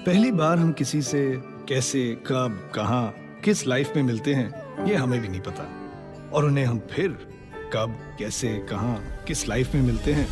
पहली बार हम किसी से कैसे, कब, कहाँ, किस लाइफ में मिलते हैं ये हमें भी नहीं पता, और उन्हें हम फिर कब, कैसे, कहाँ, किस लाइफ में मिलते हैं।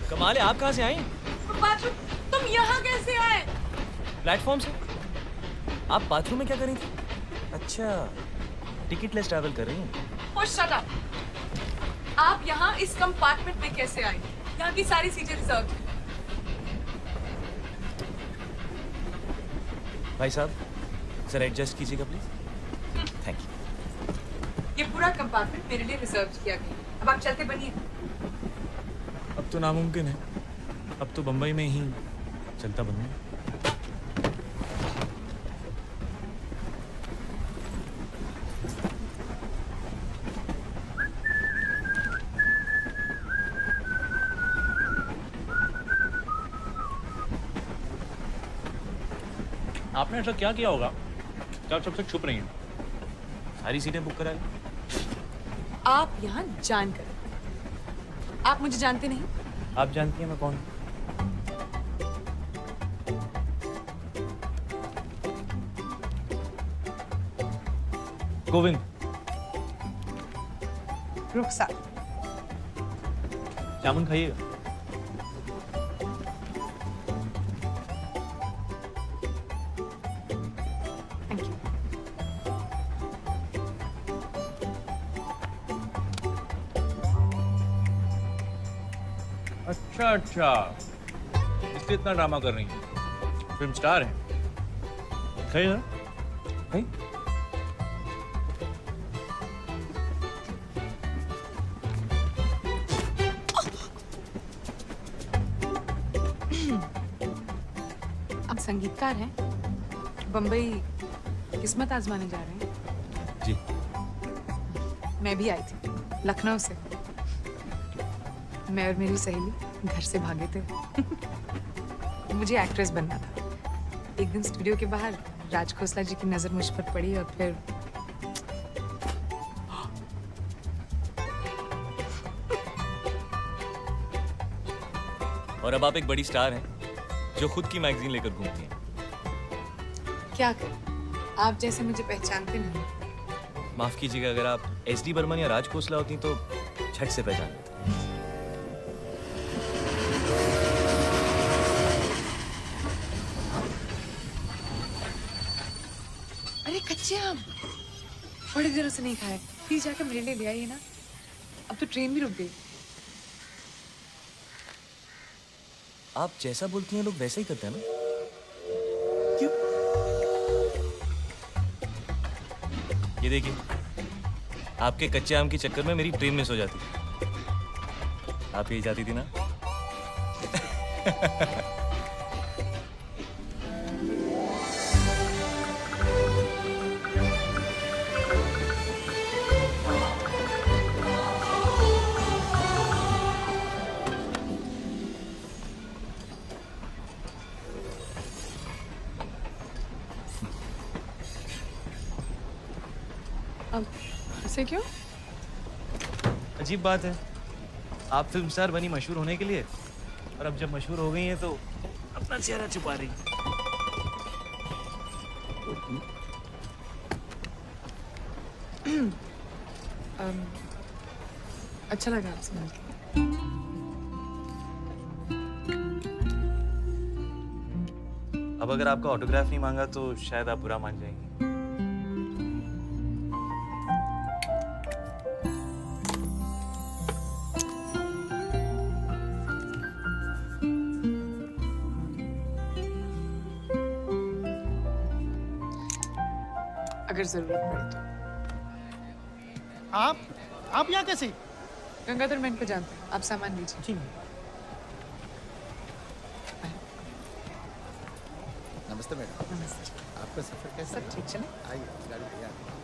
कमाल है, आप कहाँ से आई? बाथरूम। तुम यहाँ कैसे आए? प्लेटफॉर्म से। आप बाथरूम में क्या कर रही थी? अच्छा, टिकट लेस ट्रैवल कर रही हैं। Oh, shut up! आप यहाँ इस कंपार्टमेंट में कैसे आए? यहाँ की सारी सीटें रिजर्व हैं। भाई साहब, जरा एडजस्ट कीजिएगा प्लीज। Thank you. ये पूरा कंपार्टमेंट मेरे लिए रिजर्व किया गया। अब आप चलते बनिए। अब तो नामुमकिन है, अब तो बम्बई में ही चलता बनूंगा। आपने ऐसा क्या किया होगा कि आप सबसे छुप रही हैं? सारी सीटें बुक करा ली। आप यहाँ जानकर, आप मुझे जानते नहीं? आप जानती हैं मैं कौन हूँ? गोविंद। रुखसार। जामुन खाइएगा। Thank you. अच्छा अच्छा, इसलिए इतना ड्रामा कर रही हैं। फिल्म स्टार हैं। खाइए ना। खाइए। आप संगीतकार हैं? बम्बई किस्मत आजमाने जा रहे हैं? जी। मैं भी आई थी, लखनऊ से। मैं और मेरी सहेली घर से भागे थे। मुझे एक्ट्रेस बनना था। एक दिन स्टूडियो के बाहर राज खोसला जी की नजर मुझ पर पड़ी और फिर और अब आप एक बड़ी स्टार हैं जो खुद की मैगजीन लेकर घूमती हैं। क्या करें, आप जैसे मुझे पहचानते नहीं। माफ कीजिएगा, अगर आप एसडी बर्मन या राज खोसला होती तो झट से पहचान लेते। अरे कच्चे आम बड़े दिनों से नहीं खाए, प्लीज जाकर मेरे लिए ले आइए ना। अब तो ट्रेन भी रुक गई। आप जैसा बोलती हैं लोग वैसे ही करते हैं ना? क्यों? ये देखिए, आपके कच्चे आम के चक्कर में मेरी ट्रेन मिस हो जाती। आप यही चाहती थी ना? अब ऐसे क्यों? अजीब बात है, आप फिल्म स्टार बनी मशहूर होने के लिए, और अब जब मशहूर हो गई हैं तो अपना चेहरा छुपा रही हैं। अच्छा लगा आपसे मिलकर। अब अगर आपका ऑटोग्राफ नहीं मांगा तो शायद आप बुरा मान जाएंगे। अगर जरूरत पड़े तो। आप यहाँ कैसे? गंगाधर मैं इनको जानता हूँ, आप सामान लीजिए। ठीक है। नमस्ते। नमस्ते मैडम। नमस्ते। आपका सफर कैसा सब ठीक चले? आइए, गाड़ी तैयार है।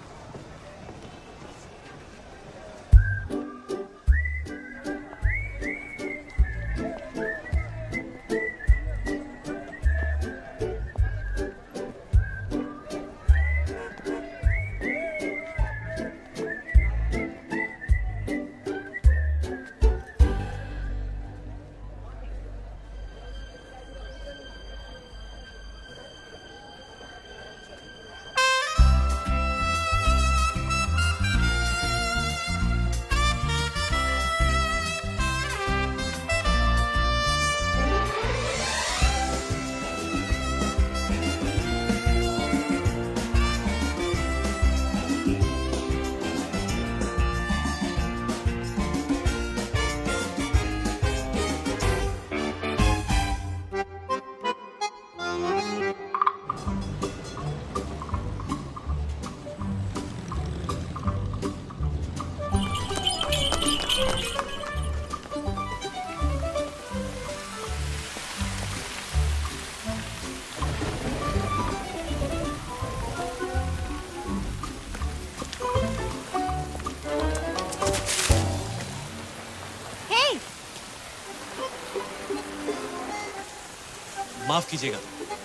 माफ कीजिएगा,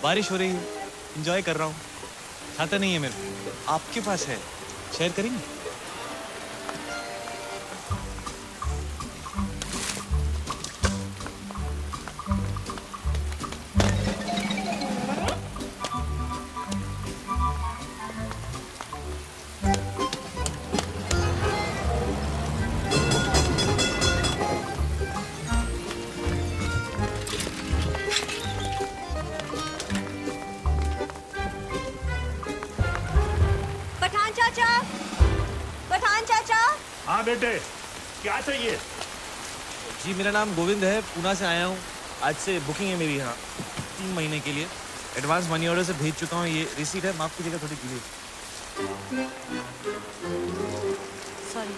बारिश हो रही है, एंजॉय कर रहा हूँ। छाता नहीं है मेरे को, आपके पास है, शेयर करेंगे? पठान चाचा, पठान चाचा। हाँ बेटे, क्या चाहिए? जी मेरा नाम गोविंद है, पूना से आया हूँ। आज से बुकिंग है मेरी यहाँ 3 महीने के लिए। एडवांस मनी ऑर्डर से भेज चुका हूँ, ये रिसीट है, माफ कीजिएगा थोड़ी डिले। सॉरी।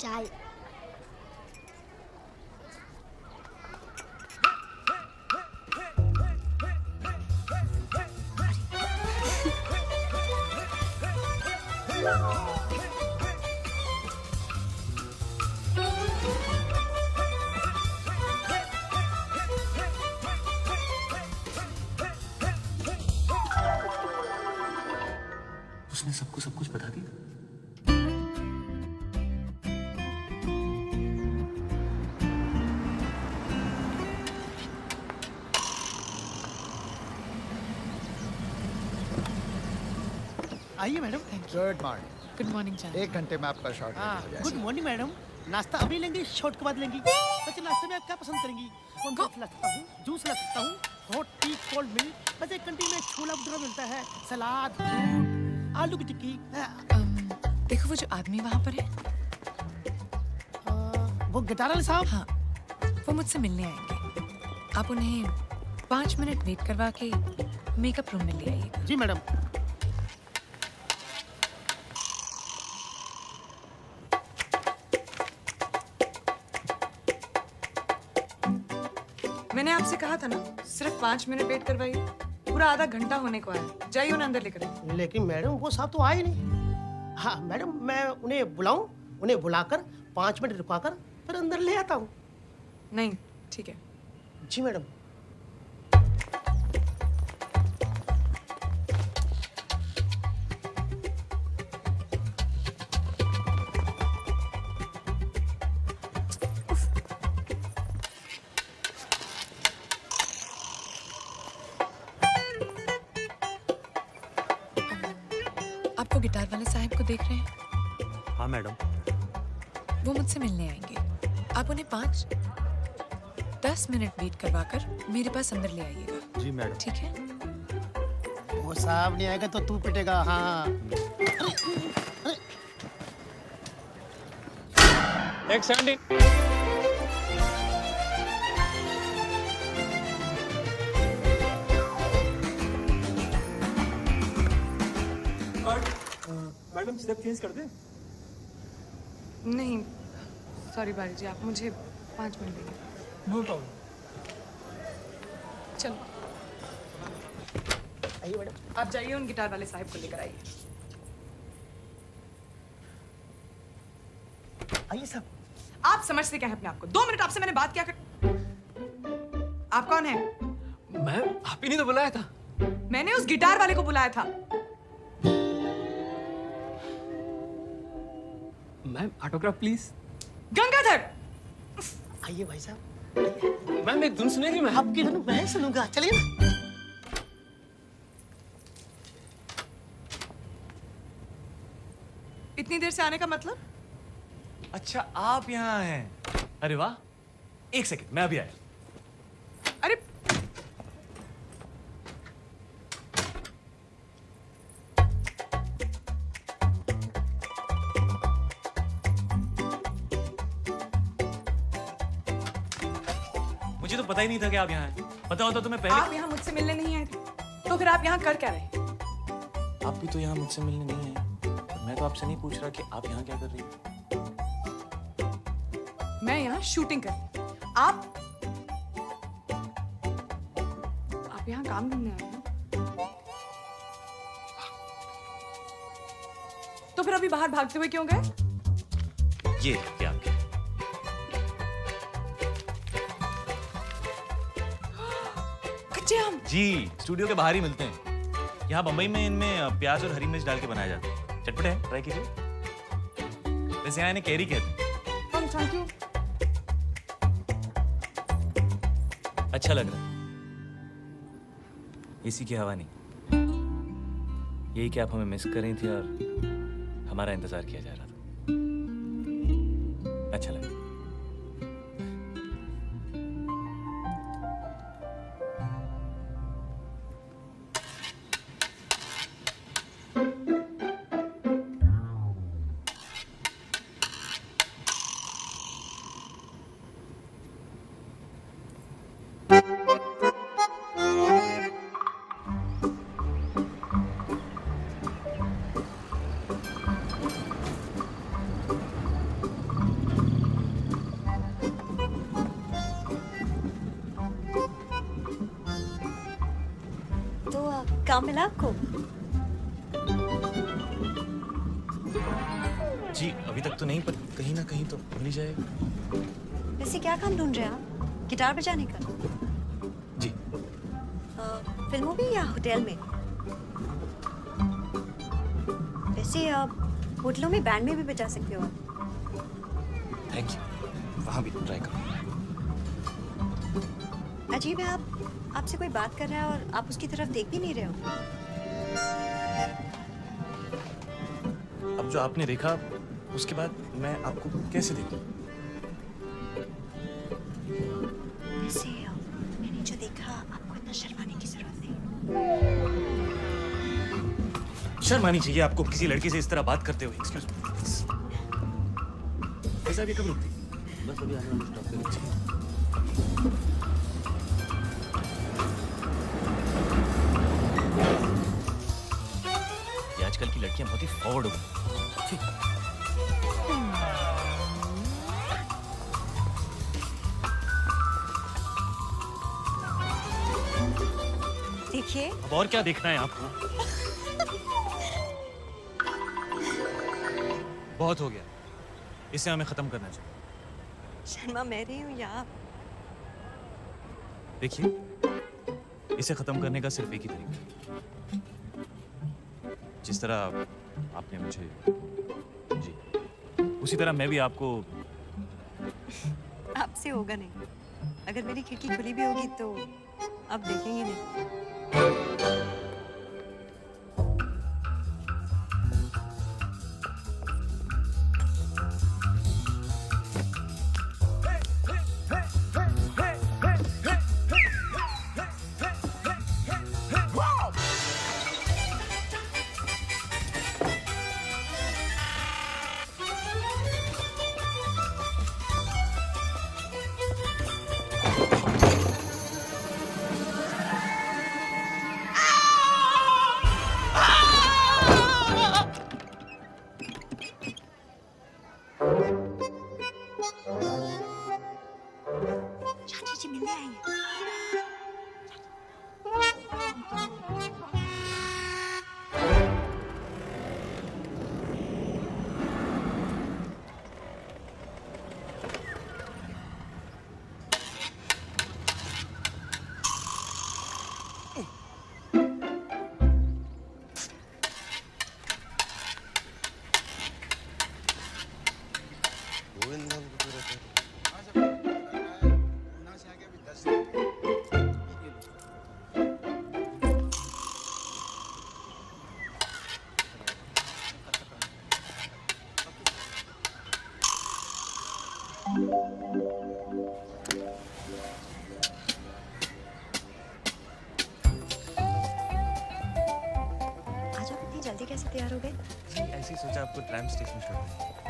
चाय। उसने सबको सब कुछ बता दिया। आइए madam. Good morning. Good morning चाचा। 1 घंटे में आपका शॉर्ट हाँ, हो जाएगा। Good morning madam. नाश्ता अभी लेंगी, शॉर्ट के बाद लेंगी? अच्छा, नाश्ते में आप क्या पसंद करेंगी? कौन सा ला सकता हूँ? जूस ला सकता हूँ, हॉट टी, कोल्ड मिल्क। बस एक कैंटीन में छोला भटूरा मिलता है, सलाद, फ्रूट, आलू की टिक्की। देखो वो जो आदमी वहाँ पर है, वो गिटार वाले साहब। हाँ, वो मुझसे मिलने आएंगे। आप उन्हें 5 मिनट वेट करवा के मेकअप रूम में ले आइएगा। जी मैडम। मैंने आपसे कहा था ना, सिर्फ 5 मिनट वेट करवाइए। पूरा आधा घंटा होने को आया। जाइए उन्हें अंदर लेकर आइए। लेकिन मैडम वो साहब तो आए नहीं। हाँ मैडम, मैं उन्हें बुलाऊं? उन्हें बुलाकर 5 मिनट रुकाकर फिर अंदर ले आता हूँ। नहीं, ठीक है। जी मैडम। आपको गिटार वाले साहब को देख रहे हैं? हाँ मैडम। वो मुझसे मिलने आएंगे। आप उन्हें 5-10 मिनट वेट करवाकर मेरे पास अंदर ले आइएगा। जी मैडम। ठीक है? वो साहब नहीं आएगा तो तू पिटेगा। हाँ। एक 70 मैडम स्टेप चेंज कर दे। नहीं, सॉरी बारी जी, आप मुझे 5 मिनट देंगे। No problem. चलो आइए मैडम, आप जाइए उन गिटार वाले साहब को लेकर आइए। आइए साहब। आप समझते क्या है अपने आप को? 2 मिनट आपसे मैंने बात क्या कर। आप कौन है? मैम आप ही ने तो बुलाया था। मैंने उस गिटार वाले को बुलाया था। Ma'am autograph please. गंगाधर! आइए भाई साहब। मैम एक धुन सुनेगी? मैं आपकी धुन मैं सुनूंगा, चलिए ना। इतनी देर से आने का मतलब? अच्छा आप यहाँ हैं। अरे वाह, एक सेकंड मैं अभी आया। अरे मुझे तो पता ही नहीं था कि आप यहाँ हैं। पता होता तो मैं पहले। आप यहाँ मुझसे मिलने नहीं आए थे, तो फिर आप यहाँ कर क्या रहे? आप भी तो यहाँ मुझसे मिलने नहीं आए। मैं तो आपसे नहीं पूछ रहा कि आप यहाँ क्या कर रही हैं। मैं यहाँ शूटिंग कर। आप यहाँ काम ढूंढने आए हैं? तो फिर अभी बाहर भागते हुए क्यों गए? ये क्या आपके? कच्चे आम। जी, स्टूडियो के बाहर ही मिलते हैं। यहाँ बम्बई में इनमें प्याज और हरी मिर्च डाल के बनाया जाता है। चटपटे हैं, ट्राई कीजिए। वैसे यहाँ इन्हें कैरी कहते हैं। Thank you. अच्छा लग रहा है। एसी की हवा नहीं। यही कि आप हमें मिस कर रही थी और हमारा इंतजार किया जा रहा था। अच्छा लगा। काम मिला आपको? जी अभी तक तो नहीं, पर कहीं ना कहीं तो मिल ही जाएगा। वैसे क्या काम ढूंढ रहे हैं आप? गिटार बजाने का? जी। फिल्मों में या होटल में? वैसे होटलों में बैंड में भी बजा सकते हो आप। Thank you. वहाँ भी ट्राई करो। अजीब है, आपसे कोई बात कर रहा है और आप उसकी तरफ देख भी नहीं रहे हो। अब जो आपने देखा उसके बाद मैं आपको कैसे देखूं? वैसे मैंने जो देखा, आपको इतना शर्माने की जरूरत नहीं। शर्म आनी चाहिए आपको किसी लड़की से इस तरह बात करते हुए। Excuse me. कैसा भी कब रुकती? बस अभी आने वाले स्टॉप पे रुक जाइए। आजकल की लड़कियां बहुत ही फॉरवर्ड हो गई। देखिए। अब और क्या देखना है आपको? बहुत हो गया, इसे हमें खत्म करना चाहिए। शर्मा मैं रही हूँ या आप? देखिए, इसे खत्म करने का सिर्फ एक ही तरीका है। जिस तरह आपने मुझे, जी, उसी तरह मैं भी आपको। आपसे होगा नहीं। अगर मेरी खिड़की खुली भी होगी तो आप देखेंगे नहीं। जल्दी कैसे तैयार हो गए? जी ऐसे ही सोचा आपको ट्रैम स्टेशन छोड़ दें।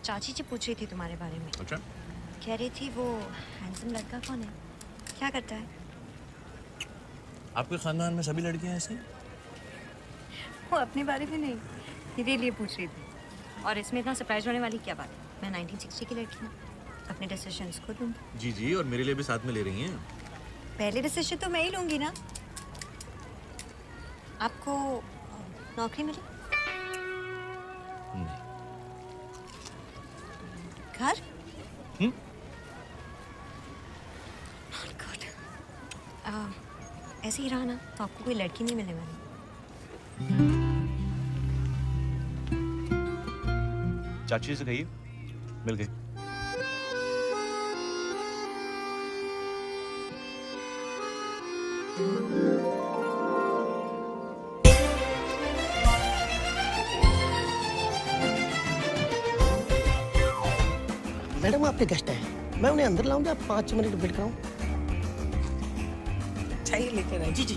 चाची जी पूछ रही थी तुम्हारे बारे में। अच्छा, कह रही थी वो हैंडसम लड़का कौन है, क्या करता है? आपके खानदान में सभी लड़कियां ऐसी? वो अपने बारे में नहीं, मेरे लिए पूछ रही थी। और इसमें इतना सरप्राइज होने वाली क्या बात है? मैं 1960 की लड़की हूँ, अपने डिसीजंस खुद लूँगी। जी जी, और मेरे लिए भी साथ में ले रही हैं? पहले डिसीजन तो मैं ही लूँगी ना। आपको नौकरी मिली? नहीं। घर? हम्म? Not good. ऐसे ही रहा ना तो आपको कोई लड़की नहीं मिलने वाली। चाची से कहिए मिल गई। मैडम आपके गेस्ट हैं, मैं उन्हें अंदर लाऊंगा, 5 मिनट वेट कराऊं? चाहिए लेकर आए। जी जी।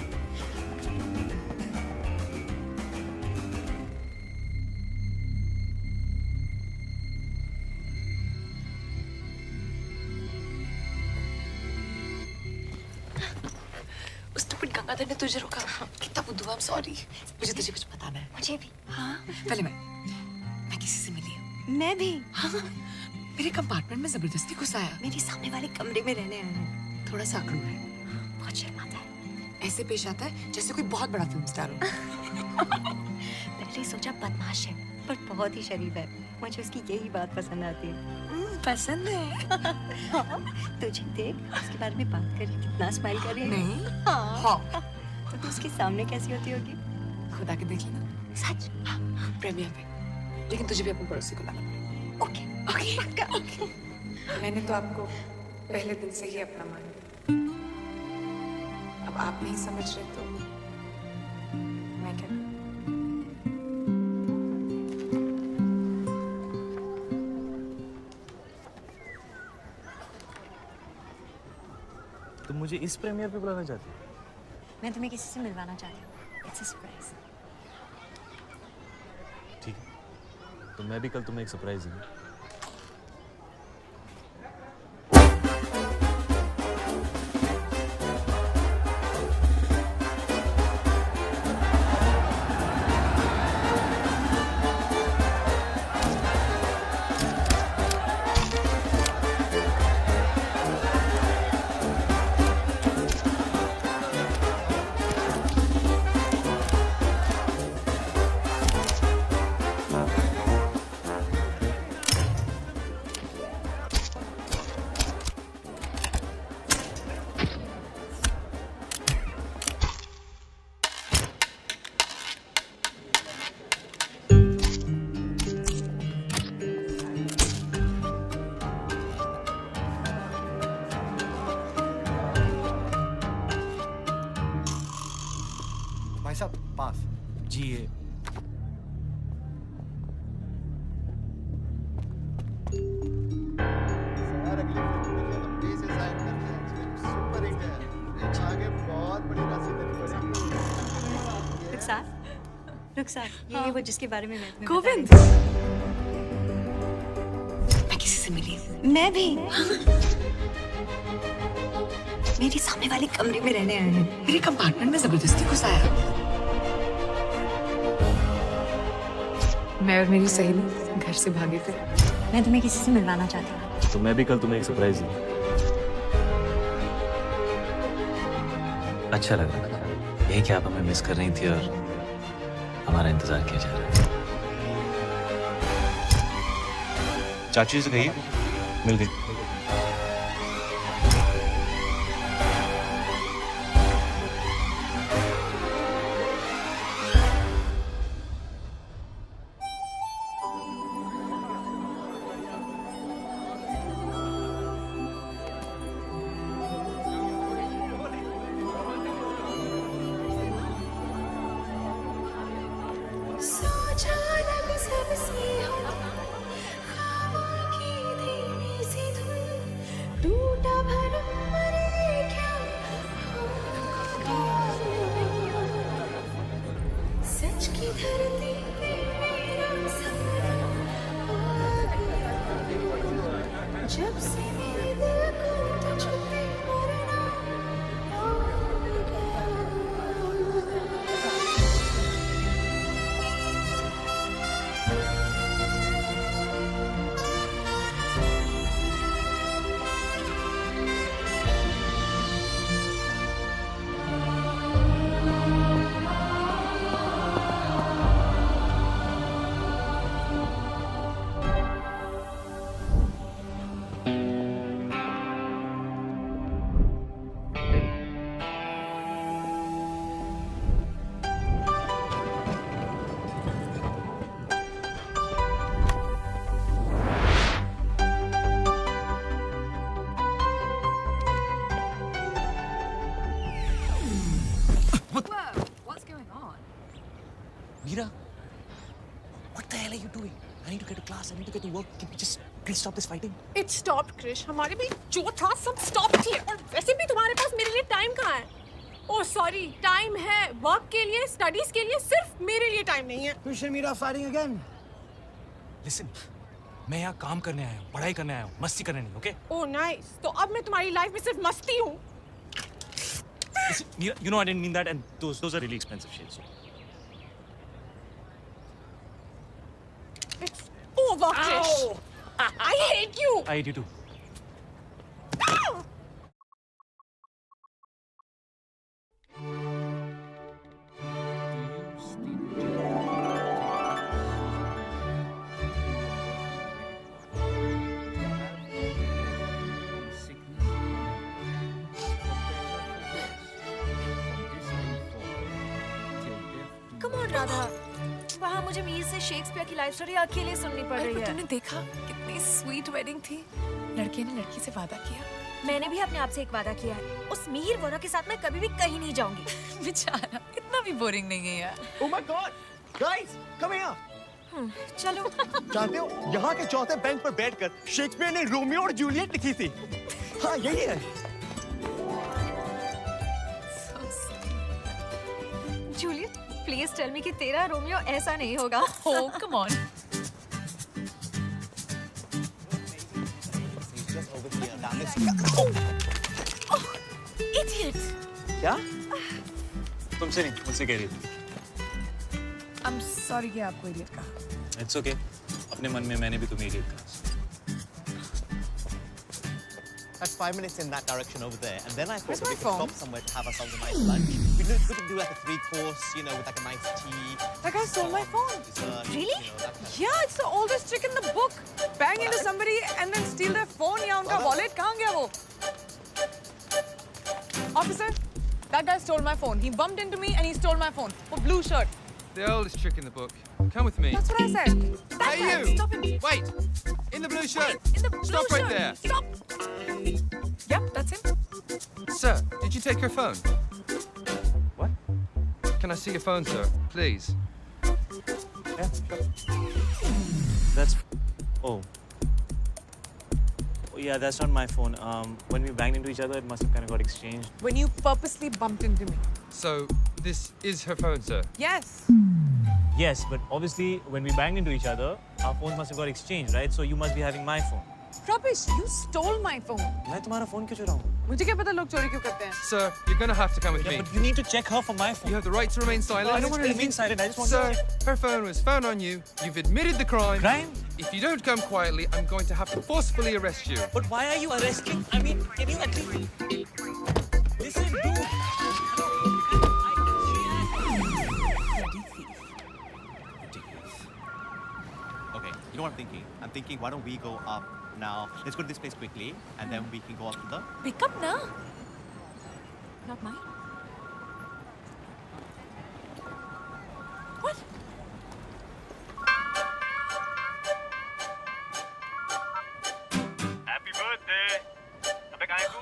उस स्टूपिड गंगाधर ने तुझे रोका। कितना बुद्धू, आई एम सॉरी। मुझे तुझे कुछ बताना है। मुझे भी। हाँ, पहले मैं किसी से मिली हूँ। मैं भी। हाँ, मेरे कंपार्टमेंट में जबरदस्ती घुस आया। मेरे सामने वाले कमरे में रहने आया है। थोड़ा सा आक्रामक है, बहुत शर्माता है। ऐसे पेश आता है जैसे कोई बहुत बड़ा फिल्म स्टार हो। पहले पहले सोचा बदमाश है पर बहुत ही शरीफ है। मुझे उसकी यही बात पसंद आती है। पसंद है? तुझे देख, उसके बारे में बात कर रही, कितना स्माइल कर रही है। नहीं। हाँ। तो तू उसके सामने कैसी होती होगी? खुदा के देख लेना। सच? प्रेमियर पे। लेकिन तुझे भी अपने पड़ोसी को लाना पड़ेगा। Okay okay. पक्का ओके। मैंने तो आपको पहले दिन से ही अपना मान लिया। अब आप नहीं समझ रहे तो मैं क्या करूं? तुम मुझे इस प्रीमियर पे बुलाना चाहती हो? मैं तुम्हें किसी से मिलवाना चाहती हूँ। It's a surprise. ठीक है, तो मैं भी कल तुम्हें एक सरप्राइज दूंगा। भाई साहब पास। जी ये सर अगली फिल्म में लंबी से साइन करते हैं। फिल्म सुपर हिट है। आगे बहुत बड़ी राशि देनी पड़ेगी। रुखसार, ये वो जिसके बारे में मैं तुम्हें गोविंद। बता रही मैं किसी से मिली। थी। मैं भी। मेरे सामने वाले कमरे में रहने आए हैं। मेरे कंपार्टमेंट में जबरदस्ती घुस आया। मैं और मेरी सहेली घर से भागे थे। मैं तुम्हें किसी से मिलवाना चाहती हूँ। तो मैं भी कल तुम्हें एक सरप्राइज दूंगा। अच्छा लग रहा था। यही कि आप हमें मिस कर रही थी और हमारा इंतजार किया जा रहा है। चाची से कहिए मिल गई। जब से मेरे दिल को तुझ पे मरना हो What's going on? Meera, what the hell are you doing? I need to get to class. I need to get to work. Can we just please stop this fighting? It stopped, Krish. हमारे भी जो था सब stop किए और वैसे भी तुम्हारे पास मेरे लिए टाइम कहाँ है? ओह सॉरी, टाइम है वर्क के लिए, स्टडीज के लिए, सिर्फ मेरे लिए टाइम नहीं है। Krish and Meera fighting again. Listen, मैं यहाँ काम करने आया हूँ, पढ़ाई करने आया हूँ, मस्ती करने नहीं, ओके? ओह नाइस, तो अब मैं तुम्हारी लाइफ में सिर्फ मस्ती हूँ। Listen, Meera, you know I didn't mean that, and those are really expensive shades. It's over, Krish. I hate you. I hate you too. Radha, वहाँ मुझे मीर से शेक्सपियर की लाइफ स्टोरी अकेले सुननी पड़ रही है। तुमने देखा कितनी स्वीट वेडिंग थी। लड़के ने लड़की से वादा किया। मैंने भी अपने आप से एक वादा किया है, उस मीर वोरा के साथ मैं कभी भी कहीं नहीं जाऊंगी। बेचारा, इतना भी बोरिंग नहीं है यार। Oh my God, guys, come here. चलो। जानते हो यहाँ के चौथे बेंच पर बैठकर शेक्सपियर ने रोमियो और जूलियट लिखी थी। हाँ यही है। जूलियट, प्लीज टेल मी कि तेरा रोमियो ऐसा नहीं होगा। Oh, come on. Idiot. क्या? तुमसे नहीं, मुझसे कह रही थी। I'm sorry कि आपको इडियट कहा। It's okay. अपने मन में मैंने भी तुम्हें idiot कहा। That's 5 minutes in that direction over there, and then I thought Where's that my we could phone? stop somewhere to have ourselves a nice lunch. We could do like a 3-course, you know, with like a nice tea. That guy stole my phone. Dessert, Really? You know, that kind of Yeah, it's the oldest trick in the book. Bang into somebody and then steal their phone या उनका wallet कहाँ गया वो? Officer, that guy stole my phone. He bumped into me and he stole my phone. For blue shirt. The oldest trick in the book. Come with me. That's what I said. That Hey, guy, you! stop him. Wait! In the blue shirt! In the blue Stop right shirt. there. Stop. Yep, that's him. Sir, did you take your phone? What? Can I see your phone, sir? Please. Yeah, sure. That's. Oh. Oh yeah, that's not my phone. When we banged into each other, it must have kind of got exchanged. When you purposely bumped into me. So, this is her phone, sir? Yes. Yes, but obviously when we banged into each other, our phones must have got exchanged, right? So you must be having my phone. Rubbish, you stole my phone. मैं तुम्हारा phone क्यों चुराऊँ? मुझे क्या पता लोग चोरी क्यों करते हैं? Sir, you're gonna have to come with Yeah, me. but you need to check her for my phone. You have the right to remain silent. I don't want to remain silent. I just want Sir, to. her phone was found on you. You've admitted the crime. Crime? If you don't come quietly, I'm going to have to forcefully arrest you. But why are you arresting? I mean, can you at least listen, dude? Okay, you know what I'm thinking? I'm thinking, why don't we go up now? Let's go to this place quickly, and then we can go up to the. Pick up na. Not mine. What? Happy birthday. अबे कहाँ है तू?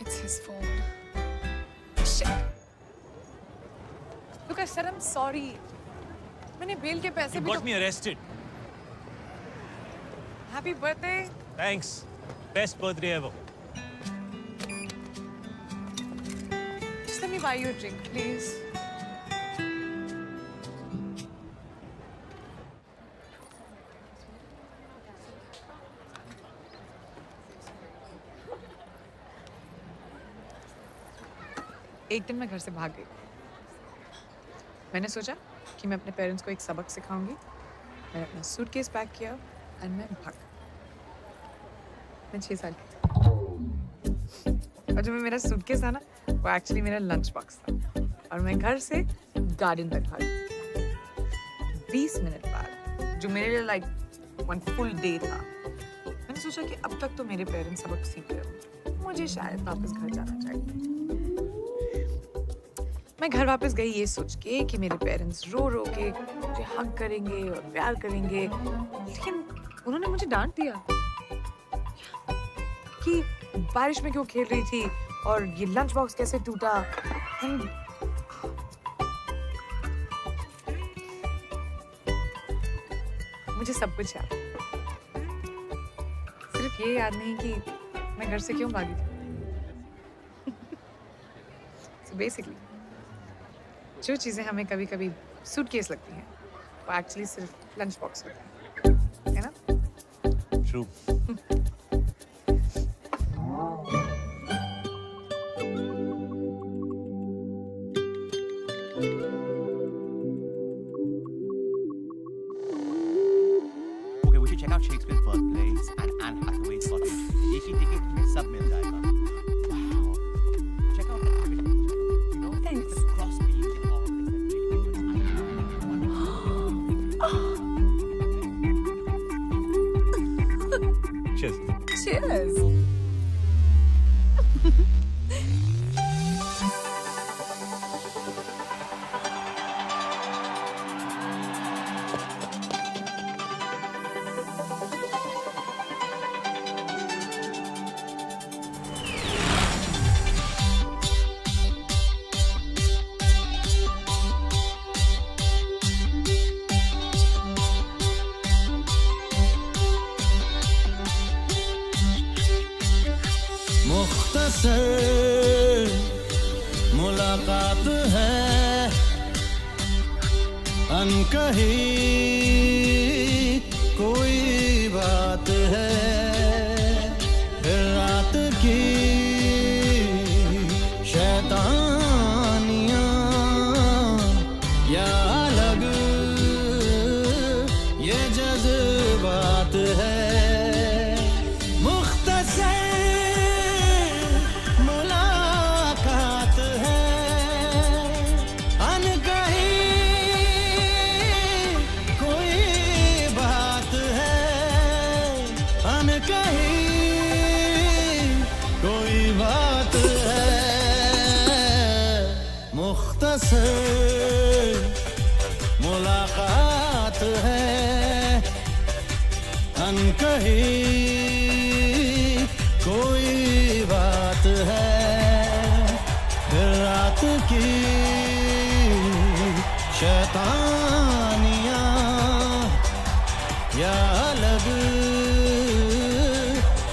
It's his phone. Shit. Look, I said I'm sorry. मैंने bell के पैसे You भी got me arrested. Happy birthday. Thanks. Best birthday ever. Just let me buy you a drink, please. एक दिन मैं घर से भाग गई। मैंने सोचा कि मैं अपने पेरेंट्स को एक सबक सिखाऊंगी। मैंने अपना सूटकेस पैक किया और मैं भाग। मैं 6 साल की थी। और जो मेरा सूटकेस था ना, वो एक्चुअली मेरा लंच बॉक्स था। और मैं घर से गार्डन तक भागी। 20 मिनट बाद, जो मेरे लिए लाइक 1 फुल डे था, मैंने सोचा कि अब तक तो मेरे पेरेंट्स सबक सीख गए होंगे, मुझे शायद वापस घर जाना चाहिए। मैं घर वापस गई ये सोच के कि मेरे पेरेंट्स रो रो के मुझे हग करेंगे और प्यार करेंगे, लेकिन उन्होंने मुझे डांट दिया कि बारिश में क्यों खेल रही थी और ये लंच बॉक्स कैसे टूटा। मुझे सब कुछ याद, सिर्फ ये याद नहीं कि मैं घर से क्यों भागी थी। So basically, जो चीजें हमें कभी-कभी सूटकेस लगती हैं, वो एक्चुअली सिर्फ लंच बॉक्स होता है ना? True. Okay, we should check out Shakespeare's birthplace and Anne Hathaway's cottage. एक ही टिकट में सब मिल जाएगा. Wow. Check out the you know, Thanks. the cross beams and all of this. Cheers. Cheers. मुख्तसर मुलाकात है, अनकही कोई बात है, फिर रात की शैतानियाँ या अलग ये जज्बात है। मुख्तसर मुलाकात है, अनकही कोई बात है, अनकही कोई बात है। मुख्तसर मुलाकात है, अनकही कोई बात है, फिर रात की शैतानियाँ या अलग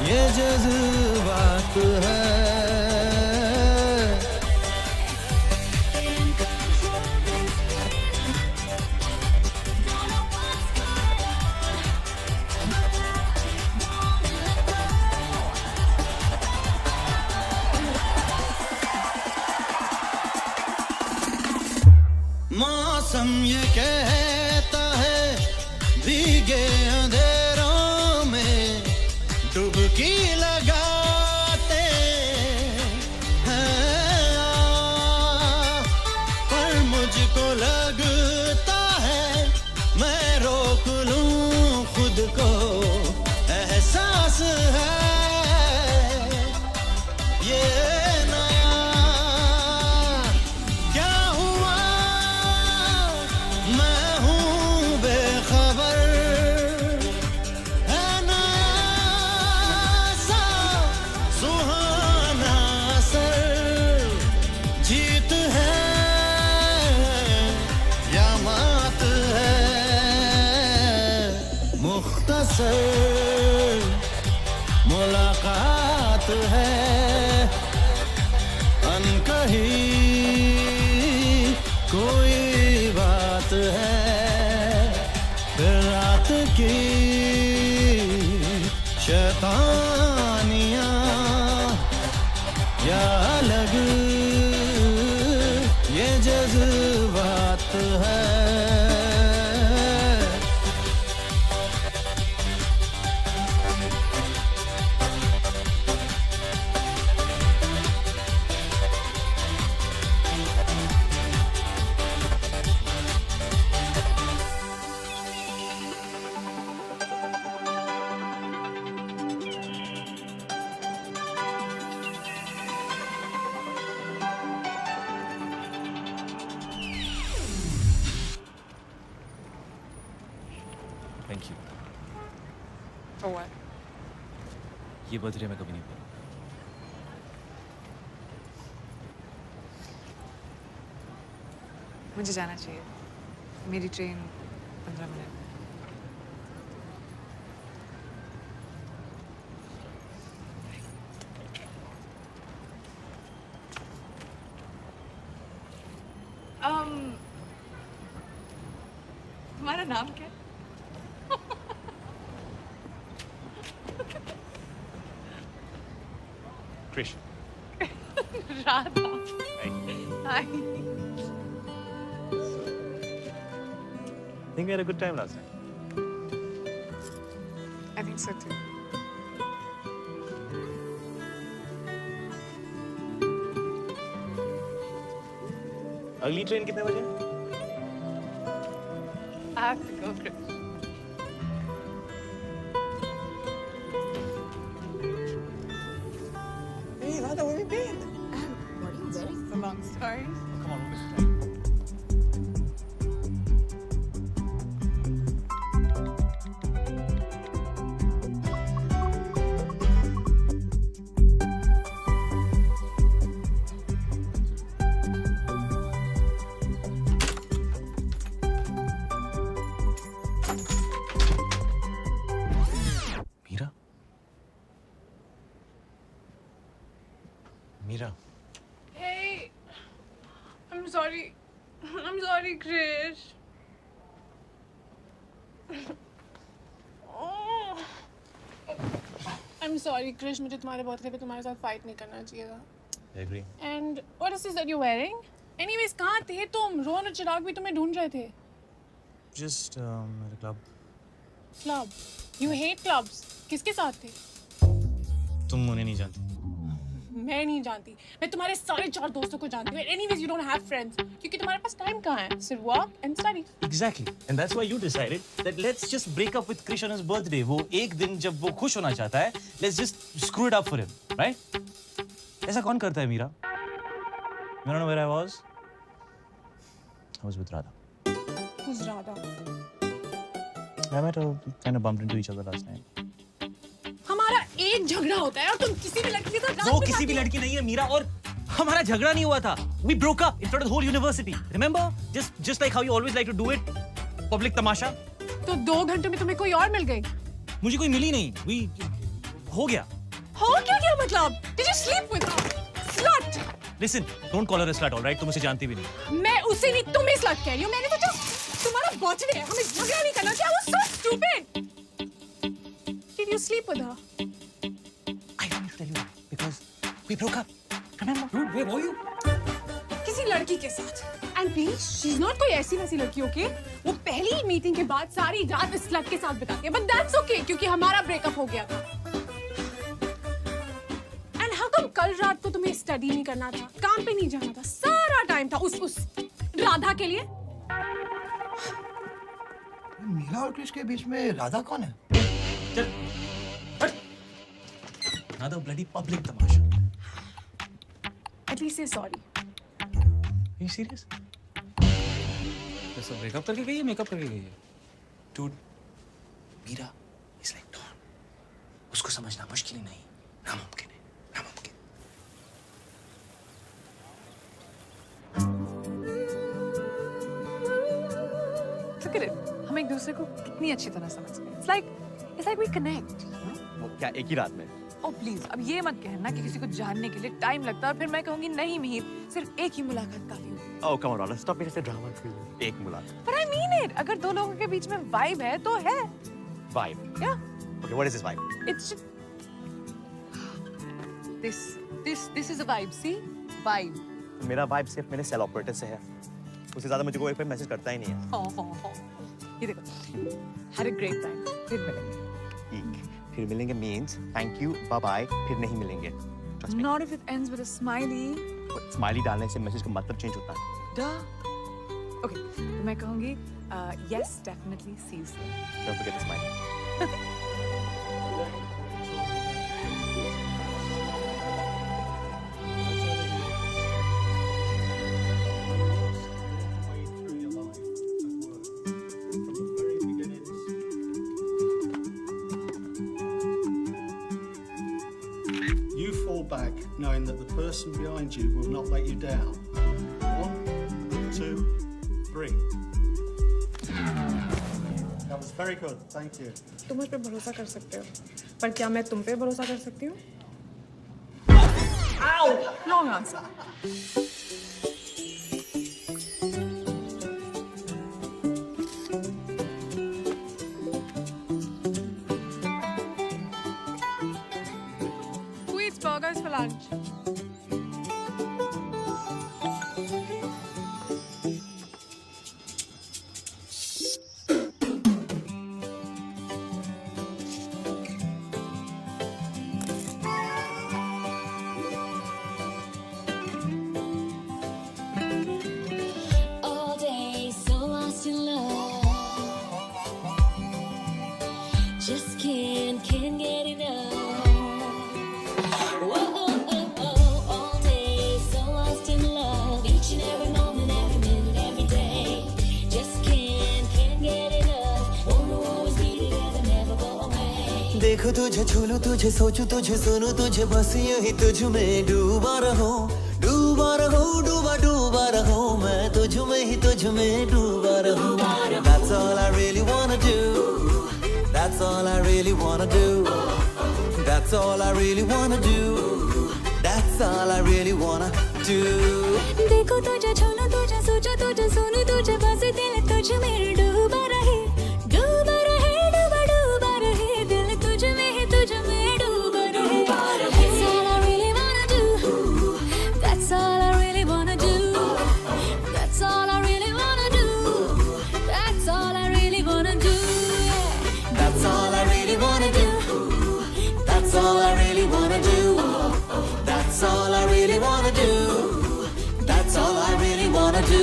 ये जज्बात है। मौसम ये कहता है भीगे अंधेरों में डुबकी लगाते हैं, पर मुझको लगता है मैं रोक लूं खुद को, एहसास है ये नया क्या हुआ, मैं हूँ बेखबर, है नया सा सुहाना असर, जीत है या मात है। मुख्तसर मुलाकात है, अनकही कोई बात है, फिर रात की शैतानियाँ या अलग ये जज्बात है। Thank you. For what? ये बर्थडे मैं कभी नहीं भूलूंगा। मुझे जाना चाहिए, मेरी ट्रेन 15 मिनट। तुम्हारा नाम क्या है? Krish. Radha. Hi. Think we had a good time last night. I think so too. अगली ट्रेन कितने बजे? I have to go, Krish. Hey, Radha, where have you been? What are you wearing? It's a long story. Come on, we'll miss time. Meera. Hey, I'm sorry. I'm sorry, Krish. I'm sorry, Krish. मुझे तुम्हारे birthday पे तुम्हारे साथ fight नहीं करना चाहिए था. I agree. And what is this that you're wearing? Anyways, कहाँ थे तुम? रोहन और चिराग भी तुम्हें ढूंढ रहे थे. Just at a club. Club. You hate clubs. किसके साथ थे? तुम उन्हें नहीं जानती. मैं नहीं जानती. मैं तुम्हारे सारे 4 दोस्तों को जानती हूँ. Anyways, you don't have friends. क्योंकि तुम्हारे पास टाइम कहाँ है? सिर्फ work and study. Exactly. And that's why you decided that let's just break up with Krish on his birthday. वो एक दिन जब वो खुश होना चाहता है, let's just screw it up for him, right? ऐसा कौन करता है Meera? You know where I was? I was with Radha. Who's Radha? I met her, kind of bumped into each other last night. हमारा एक झगड़ा होता है और तुम किसी भी लड़की के साथ वो किसी भी लड़की नहीं है मीरा और हमारा झगड़ा नहीं हुआ था. We broke up in front of the whole university. Remember? Just like how you always like to do it. Public तमाशा. तो 2 घंटे में तुम्हें कोई और मिल गई. मुझे कोई मिली नहीं. हो गया. हो क्या मतलब? Did you sleep with her? Slut. Listen, don't call her a slut, all right? तुम उसे जानती भी नहीं. मैं उसे नहीं तुम्हें slut कह रही हूँ. मैंने सोचा तुम्हारा बर्थडे है. हमें झगड़ा नहीं करना चाहिए. I was so stupid. Did you sleep with her? I don't need to tell you that because we broke up. Remember? Dude, where were you? किसी लड़की के साथ. And please, she's not कोई ऐसी वैसी लड़की, okay? वो पहली मीटिंग के बाद सारी रात इस लड़के के साथ बिताती है. But that's okay क्योंकि हमारा ब्रेकअप हो गया था. And how come कल रात को तुम्हें स्टडी नहीं करना था? काम पे नहीं जाना था? सारा टाइम था उस राधा के लिए. मीरा और कृष के बीच में राधा कौन है? चल. हट. Another bloody public Tamasha. At least say sorry. Are you serious? तो ब्रेकअप करके गई है, मेकअप करके गई है. Dude, Meera is like Dawn. उसको समझना मुश्किल ही नहीं. नामुमकिन है. नामुमकिन. Look at it. हम एक दूसरे को कितनी अच्छी तरह समझ गए. It's like we connect. वो क्या एक ही रात में? Oh please, अब ये मत कहना कि किसी को जानने के लिए टाइम लगता है. फिर मैं कहूँगी नहीं मिहिर, सिर्फ एक ही मुलाकात काफी होगी. Oh come on, Radha, stop being such a drama queen. एक मुलाकात. But I mean it. अगर 2 लोगों के बीच में vibe है तो है. Vibe. Yeah. Okay, what is this vibe? It's just... This is a vibe. See, vibe. मेरा vibe सिर्फ मेरे सेल ऑपरेटर से है. उससे ज़्यादा मुझे कोई मैसेज करता ही नहीं है. Oh. ये देखो. Had a great time. फिर मिलेंगे. ठीक. फिर मिलेंगे means thank you, bye bye. फिर नहीं मिलेंगे. Trust me. Not if it ends with a smiley. Smiley डालने से मैसेज का मतलब चेंज होता है. Duh. Okay. तो मैं कहूँगी yes, definitely see you soon. Don't forget the smile. You fall back knowing that the person behind you will not let you down. 1, 2, 3. That was very good. Thank you. तुम मुझ पे भरोसा कर सकते हो, पर क्या मैं तुम पे भरोसा कर सकती हूँ? Ow! Wrong answer. Who eats burgers for lunch? All day, so lost in love. Just can't get enough. Whoa, all day, so lost in love. Each and every moment, every minute, every day. Just can't get enough. Wanna always be together, never go away. देखो तुझे छूलूं तुझे सोचूं तुझे सुनूं तुझे बस यूं ही तुझ में डूबा रहूं डूबा रहूं डूबा डूबा रहूं मैं तुझ में ही तुझ में डूबा रहूं. That's all I really wanna do. That's all I really wanna do. That's all I really wanna do. That's all I really you. देखो तुझे छोड़ो तुझे सोचो तुझे सुनो तुझे बस दिल तुझ में डूबा रहे डूबा रहे डूबा डूबा रहे दिल तुझ में ही तुझ में डूबा रहे That's all I really wanna do That's all I really wanna do That's all I really wanna do That's all I really wanna do That's all I really wanna do. That's all I really wanna do. That's all I really wanna do. That's all I really wanna do.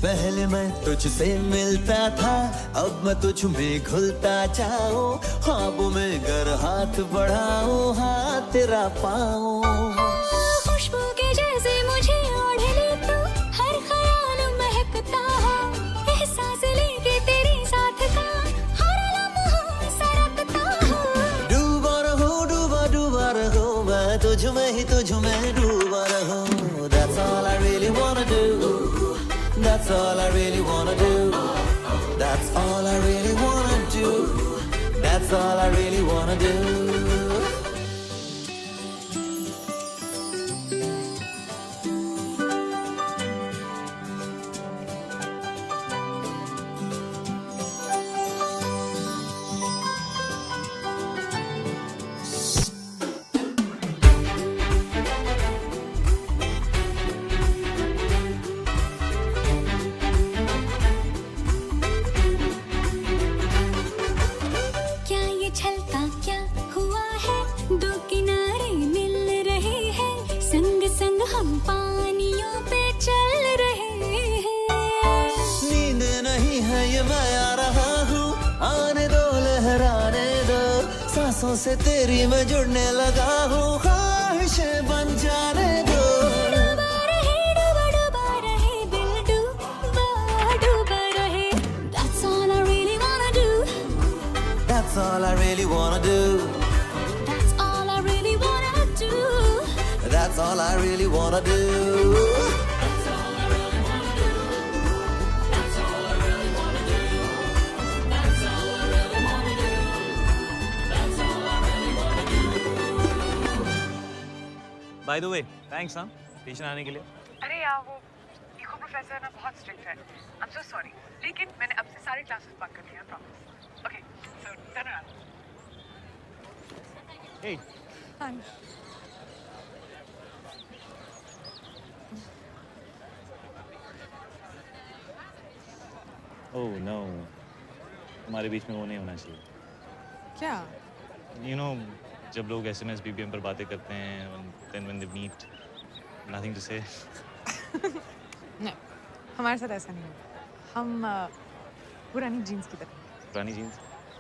पहले मैं तुझसे मिलता था अब मैं तुझ में घुलता जाऊं ख्वाबों में गर हाथ बढ़ाऊं हाथ तेरा पाऊं खुशबू के जैसे मुझे ओढ़ ले तू हर ख्याल महकता हो एहसास लेके तेरे साथ का हर लम्हा सरकता हो डूबा रहो मैं तुझ में ही तुझ में डूबा रहूं That's all I really wanna do That's all I really wanna do That's all I really wanna do That's all I really wanna do क्या ये छलका क्या हुआ है दो किनारे मिल रहे हैं संग संग हम पानियों पे चल रहे हैं नींद नहीं है ये मैं आ रहा हूँ आने दो लहराने दो सांसों से तेरी मैं जुड़ने लगा हूँ ख्वाहिशें बन जाने दो डूबा रहे दिल डूबा रहे That's all I really wanna do That's all I really wanna do That's all I really wanna do That's all I really wanna do By the way, thanks हाँ स्टेशन आने के लिए. अरे यार वो इको प्रोफेसर ना बहुत strict है आई एम सो सॉरी लेकिन मैंने अब से सारे क्लासेस बंक कर लिया promise okay so turn around Hey, हाय oh no, हमारे बीच में वो नहीं होना चाहिए. क्या You know, जब लोग SMS BBM पर बातें करते हैं, then when they meet, nothing to say. नहीं हमारे साथ ऐसा नहीं होगा हम पुरानी जीन्स की तरह पुरानी जीन्स.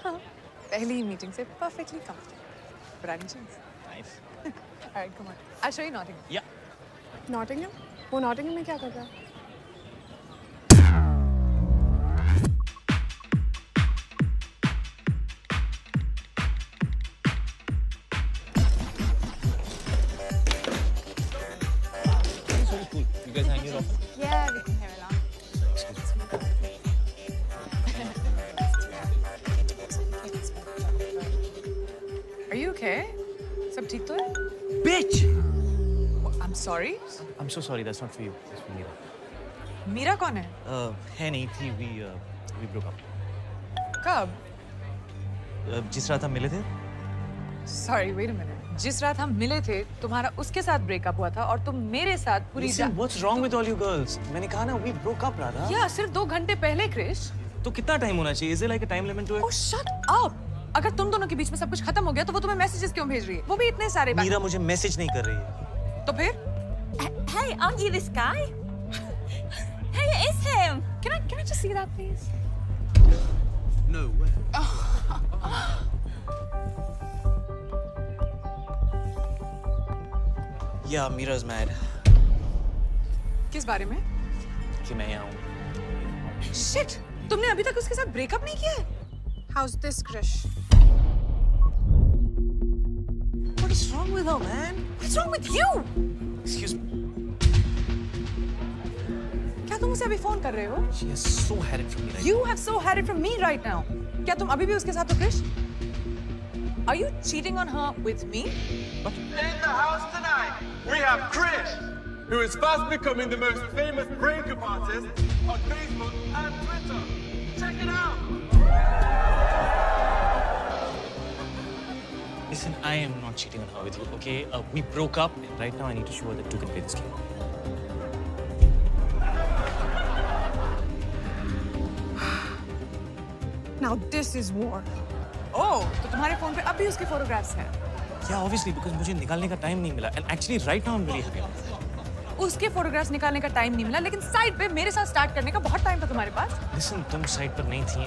हाँ पहली ही मीटिंग से परफेक्टली कंफर्टेबल पुरानी jeans Nice. Alright come on I show you Notting Yeah. Nottingham वो नॉटिंघम में क्या कर रहा है You guys hang your office? Yeah, we can hear it out. Are you okay? सब ठीक तो है? Bitch! I'm sorry. I'm so sorry, that's not for you. That's for Meera. Meera कौन है? है नहीं थी, we broke up. कब? जिस रात हम मिले थे. Sorry, wait a minute. जिस रात हम मिले थे, तुम्हारा उसके साथ ब्रेकअप हुआ था और तुम मेरे साथ पूरी Listen, what's wrong with all you girls? मैंने कहा ना, we broke up, Radha. या सिर्फ 2 घंटे पहले क्रिश. तो कितना टाइम होना चाहिए? Is there like a time limit to it? Oh, shut up! अगर तुम दोनों के बीच में सब कुछ खत्म हो गया तो वो तुम्हें मैसेजेस क्यों भेज रही है? वो भी इतने सारे. मीरा मुझे मैसेज नहीं कर रही है. तो फिर? Hey, aren't you this guy? Hey, it is him. Can I just see that, please? No way. Yeah, Meera's mad. किस बारे में? कि मैं यहाँ हूँ. Shit! तुमने अभी तक उसके साथ ब्रेकअप नहीं किया है? How's this, Krish? What is wrong with her, man? What's wrong with you? Excuse me. क्या तुम उसे अभी फोन कर रहे हो? She has so had it from me right You have so had it from me right now. क्या तुम अभी भी उसके साथ हो, Krish? Are you cheating on her with me? In the house tonight, we have Krish, who is fast becoming the most famous breakup artist on Facebook and Twitter. Check it out. Listen, I am not cheating on her with you, okay? We broke up, and right now I need to show her that you can play this game. Now this is war. Oh, तो तुम्हारे phone पे अभी उसके photographs हैं? Yeah, obviously, because मुझे निकालने का time नहीं मिला. And actually, right now I'm really happy about that. उसके फोटोग्राफ्स निकालने का टाइम नहीं मिला, लेकिन साइड पे मेरे साथ स्टार्ट करने का बहुत टाइम था तुम्हारे पास. Listen, तुम साइड पर नहीं थी.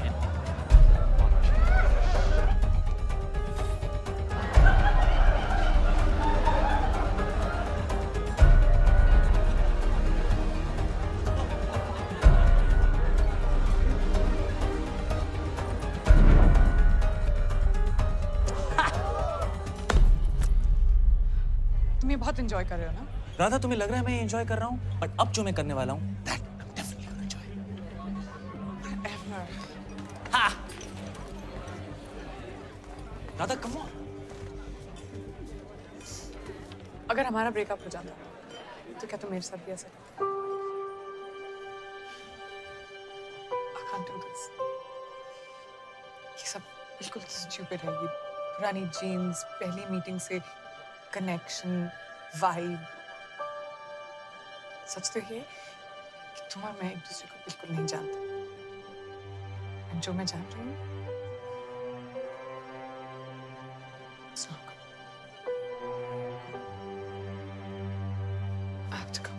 तुम ये बहुत एंजॉय कर रहे हो ना? राधा, तुम्हें लग रहा है मैं एंजॉय कर रहा हूँ, बट अब जो मैं करने वाला हूँ, that I'm definitely gonna enjoy. Whatever. Ha! Radha, come on. अगर हमारा ब्रेकअप हो जाता, तो क्या तुम मेरे साथ भी ऐसा करते? I can't do this. ये सब बिल्कुल स्टूपिड है. ये पुरानी जीन्स, पहली मीटिंग से कनेक्शन, वाइब. सच तो ये कि तुम और मैं एक दूसरे को बिल्कुल नहीं जानते. और जो मैं जान रही हूँ, it's not good. I have to go.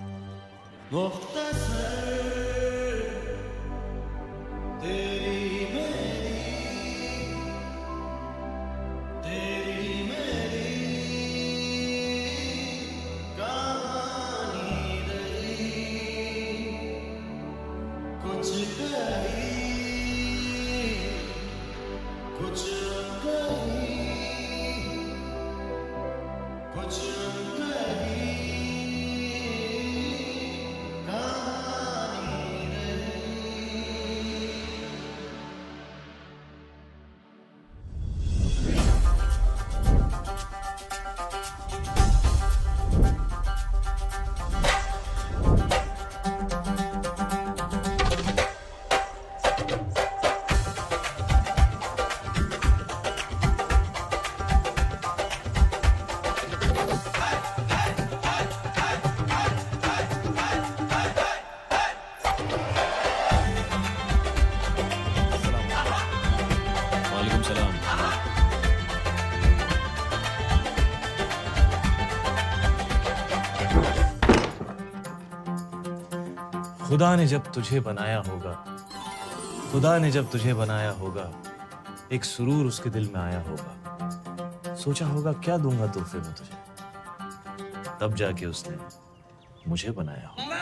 खुदा ने जब तुझे बनाया होगा, खुदा ने जब तुझे बनाया होगा, एक सुरूर उसके दिल में आया होगा. सोचा होगा क्या दूंगा तोहफे में तुझे, तब जाके उसने मुझे बनाया होगा.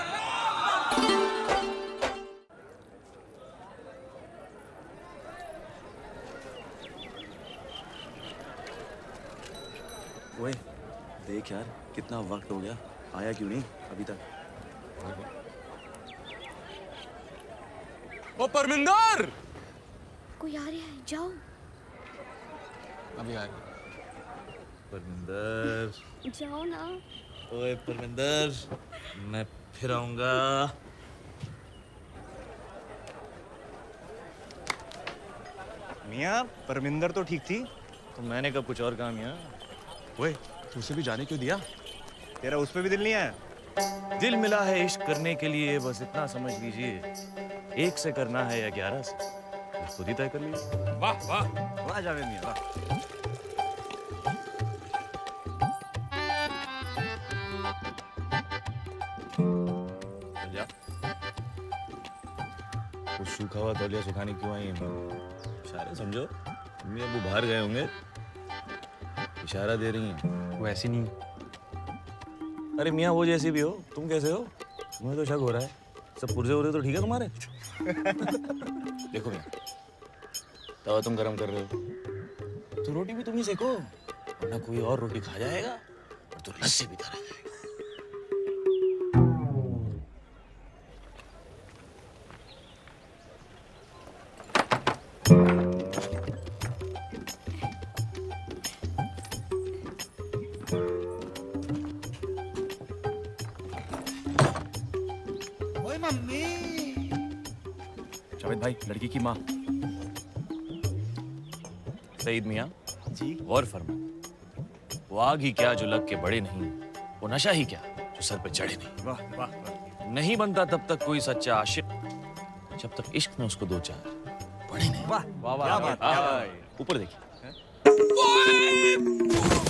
ओए, देख यार, कितना वक्त हो गया, आया क्यों नहीं अभी तक? ओ परमिंदर! कोई आ रहा है, जाओ. अभी आ रहा. परमिंदर, जाओ ना. ओए परमिंदर, मैं फिर आऊंगा. मियाँ, परमिंदर तो ठीक थी, तो मैंने कब कुछ और कहा मियाँ. ओए, तू उसे भी जाने क्यों दिया? तेरा उस पे भी दिल नहीं है? दिल मिला है इश्क करने के लिए, बस इतना समझ लीजिए. 1 से करना है या 11 से, तो खुद ही तय कर लीजिए. वाह वाह वाह जावेद मियाँ, वाह. चल जा. वो सूखा हुआ तौलिया सुखाने क्यों आई है? इशारे समझो, मम्मी अबू बाहर गए होंगे, इशारा दे रही हैं. वो ऐसी नहीं. अरे मियाँ, वो जैसी भी हो, तुम कैसे हो? मुझे तो शक हो रहा है. सब पुर्जे हो रहे तो ठीक है तुम्हारे? देखो मियाँ, तवा तुम गरम कर रहे हो तो रोटी भी तुम ही सेको, वरना कोई और रोटी खा जाएगा और तो लस्सी भी रह जाएगा। ओए मम्मी। जावेद भाई, लड़की की माँ। सईद मियाँ जी। गौर फरमा, वो आग ही क्या जो लग के बड़े नहीं, वो नशा ही क्या जो सर पे चढ़े नहीं। वाह वाह वाह। नहीं बनता तब तक कोई सच्चा आशिक जब तक इश्क में उसको दो चार पड़े नहीं। वाह वाह क्या बात, क्या वाह। ऊपर देखिए।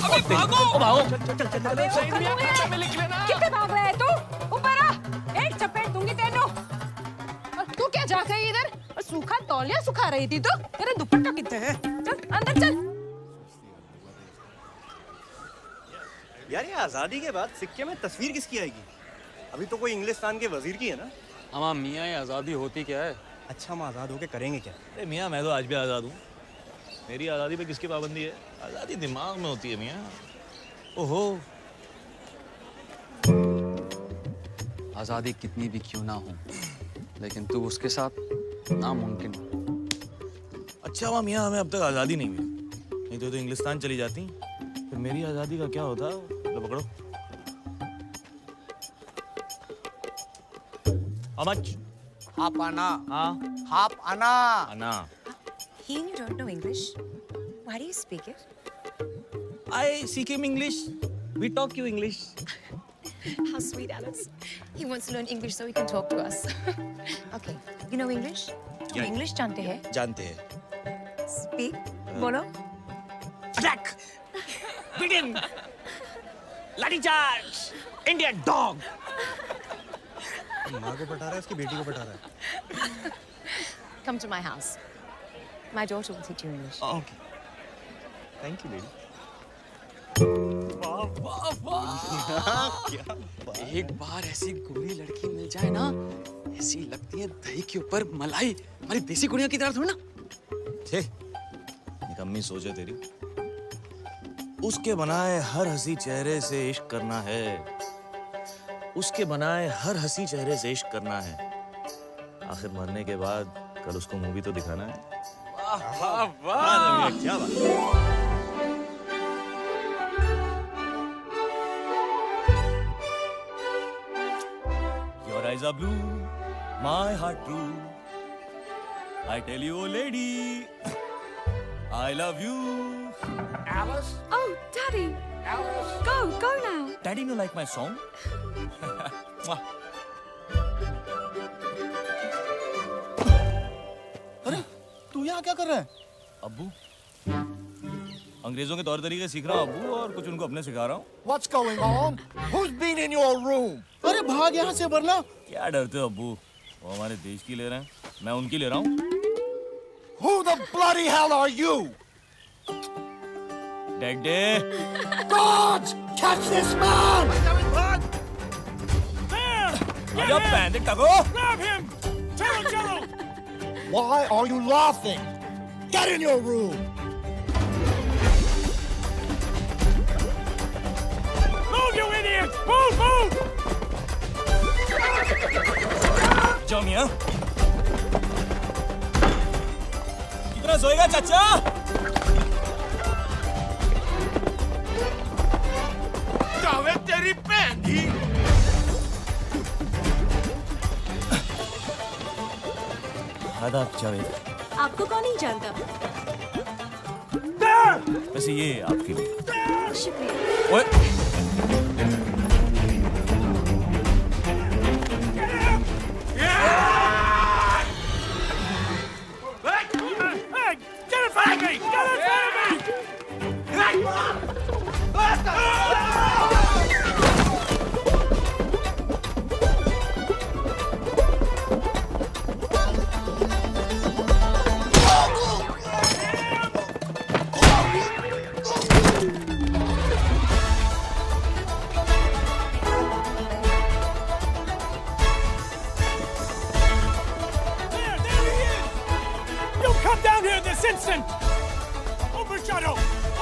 अबे भागो भागो। कितने भाग रहा है तू? ऊपर आ, एक चपेट दूंगी तेनू। और तू क्या जाग रही इधर? और सूखा तौलिया सुखा रही थी तू? तेरा दुपट्टा कितने है? चल अंदर चल। यार ये आजादी के बाद सिक्के में तस्वीर किसकी आएगी? अभी तो कोई इंग्लिस्तान के वजीर की है ना? हमारा मियाँ, ये आज़ादी होती क्या है? अच्छा हम आजाद होके करेंगे क्या? अरे मियाँ, मैं तो आज भी आज़ाद हूँ। मेरी आज़ादी पे किसकी पाबंदी है? आज़ादी दिमाग में होती है मियाँ। ओहो, आज़ादी कितनी भी क्यों ना हो, लेकिन तू उसके साथ नामुमकिन। अच्छा हुआ मियाँ हमें अब तक आज़ादी नहीं मिली, नहीं तो इंग्लिस्तान चली जाती, फिर मेरी आज़ादी का क्या होता? लो पकड़ो। How much? हाफ आना। हाँ। हाफ आना। आना। He and you don't know English. Why do you speak it? I speak him English. We talk you English. How sweet, Alex. He wants to learn English so he can talk to us. Okay, you know English? तुम Yeah. English जानते हैं? जानते हैं। Speak. बोलो. Attack! Begin! Lathi charge! Indian dog! माँ को पटा रहा है, उसकी बेटी को पटा रहा है। Come to my house. My daughter will teach you English. Okay. Thank you, lady. वाह वाह वाह। एक बार ऐसी गोरी लड़की मिल जाए ना, ऐसी लगती है दही के ऊपर मलाई। हमारी देसी कुड़ियों की तरह थोड़ी ना। छे, निकम्मी सोच है तेरी। उसके बनाए हर हंसी चेहरे से इश्क करना है। उसके बनाए हर हंसी चेहरे से इश्क करना है। आखिर मरने के बाद कल उसको मूवी तो दिखाना है। वाह वाह वाह। क्या बात। Your eyes are blue, my heart true. I tell you, oh lady, I love you. Alice. Oh, Daddy. Alice. Go now. Daddy, you like my song? Mwah. अरे तू यहाँ क्या कर रहा है? अब्बू, अंग्रेजों के तौर तरीके सीख रहा हूँ अब्बू, और कुछ उनको अपने सिखा रहा हूँ। What's going on? Who's been in your room? अरे भाग यहाँ से वरना। क्या डरते हो अब्बू? वो हमारे देश की ले रहे हैं, मैं उनकी ले रहा हूँ। Who the bloody hell are you? Daddy, Guards! Catch this man! आजा पैंदे टको। Grab him! Jello! Why are you laughing? Get in your room! Move, you idiot! Move! जाओ मियाँ। कितना सोएगा चाचा? जावेद तेरी बहन ही! आदाब जावेद। आपको कौन नहीं जानता? वैसे ये आपके लिए। शुक्रिया। ओए, You come down here this this instant! Overshadow!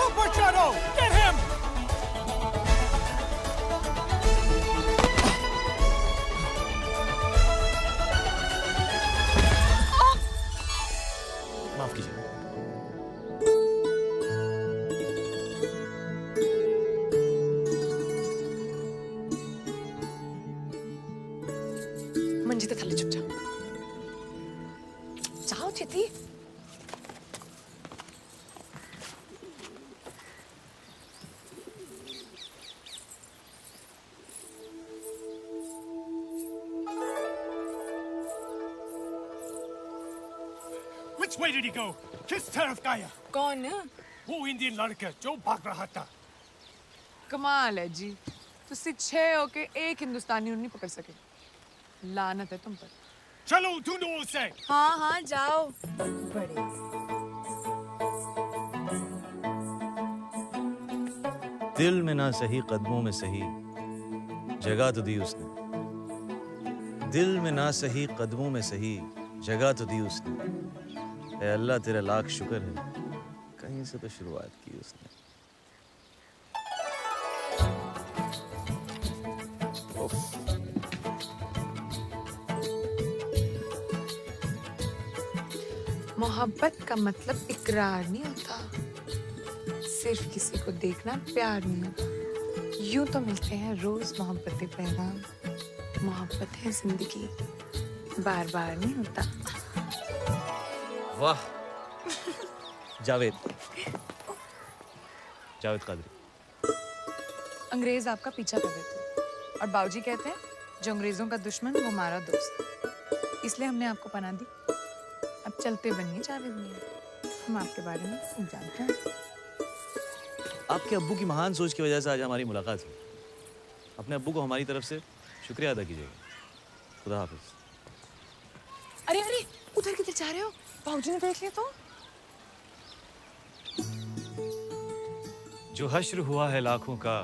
Overshadow! Get him! माफ कीजिए। मंजिते थले चुप जाओ। जाओ चिति। Which way did he go? किस तरफ गया? कौन? वो इंडियन लड़का जो भाग रहा था। कमाल है जी, तुझसे 6 होके एक हिंदुस्तानी नहीं पकड़ सके। लानत है तुम पर। चलो ढूंढो उसे। हाँ हाँ जाओ। बड़े दिल में ना सही कदमों में सही जगह तो दी उसने। दिल में ना सही कदमों में सही जगह तो दी उसने। ऐ अल्लाह तेरा लाख शुक्र है, कहीं से तो शुरुआत की उसने। उफ। मोहब्बत का मतलब इकरार नहीं होता, सिर्फ किसी को देखना प्यार नहीं होता। यूं तो मिलते हैं रोज मोहब्बतें पैगाम, मोहब्बत है जिंदगी, बार बार नहीं होता। वाह जावेद, जावेद कादरी। अंग्रेज आपका पीछा कर रहे थे और बाबूजी कहते हैं जो अंग्रेजों का दुश्मन वो हमारा दोस्त, इसलिए हमने आपको पनाह दी। अब चलते बनिए जावेद मियां, हम आपके बारे में सब जानते हैं। आपके अब्बू की महान सोच की वजह से आज हमारी मुलाकात हुई। अपने अब्बू को हमारी तरफ से शुक्रिया अदा कीजिएगा। खुदा हाफिज। अरे अरे उधर किधर जा रहे हो? बाबूजी ने देख लिया तो। जो हश्र हुआ है लाखों का,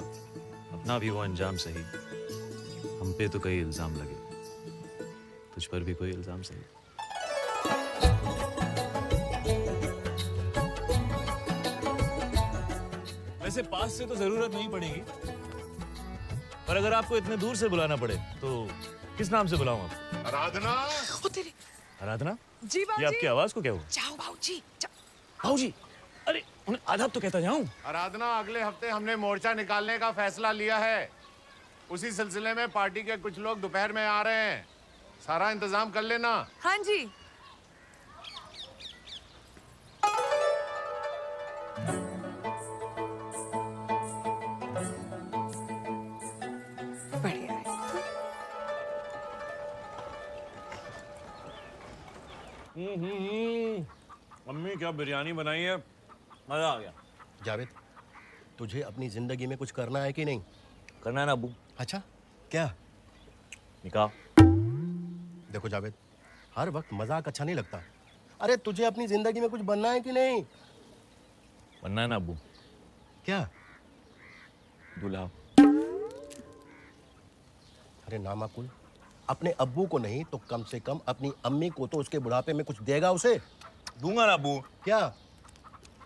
अपना भी वो अंजाम सही। हम पे तो कई इल्जाम लगे, तुझ पर भी कोई इल्जाम सही। वैसे पास से तो जरूरत नहीं पड़ेगी, पर अगर आपको इतने दूर से बुलाना पड़े तो किस नाम से बुलाऊं आपको? आराधना। ओ तेरे। आराधना? जी बाबूजी। ये आपकी आवाज को क्या हुआ? जाओ बाबूजी। बाबूजी, अरे उन्हें आदाब तो कहता जाऊं। आराधना, अगले हफ्ते हमने मोर्चा निकालने का फैसला लिया है। उसी सिलसिले में पार्टी के कुछ लोग दोपहर में आ रहे हैं। सारा इंतजाम कर लेना। हाँ जी। बढ़िया है। मम्मी क्या बिरयानी बनाई है, मजा आ गया। जावेद, तुझे अपनी जिंदगी में कुछ करना है कि नहीं? करना है ना अब्बू। अच्छा, क्या? निकाह। देखो जावेद, हर वक्त मजाक अच्छा नहीं लगता। अरे तुझे अपनी जिंदगी में कुछ बनना है कि नहीं? बनना है ना अब्बू। क्या? दूल्हा। अरे नामाकुल, अपने अब्बू को नहीं तो कम से कम अपनी अम्मी को तो उसके बुढ़ापे में कुछ देगा उसे। दूंगा ना अब्बू। क्या?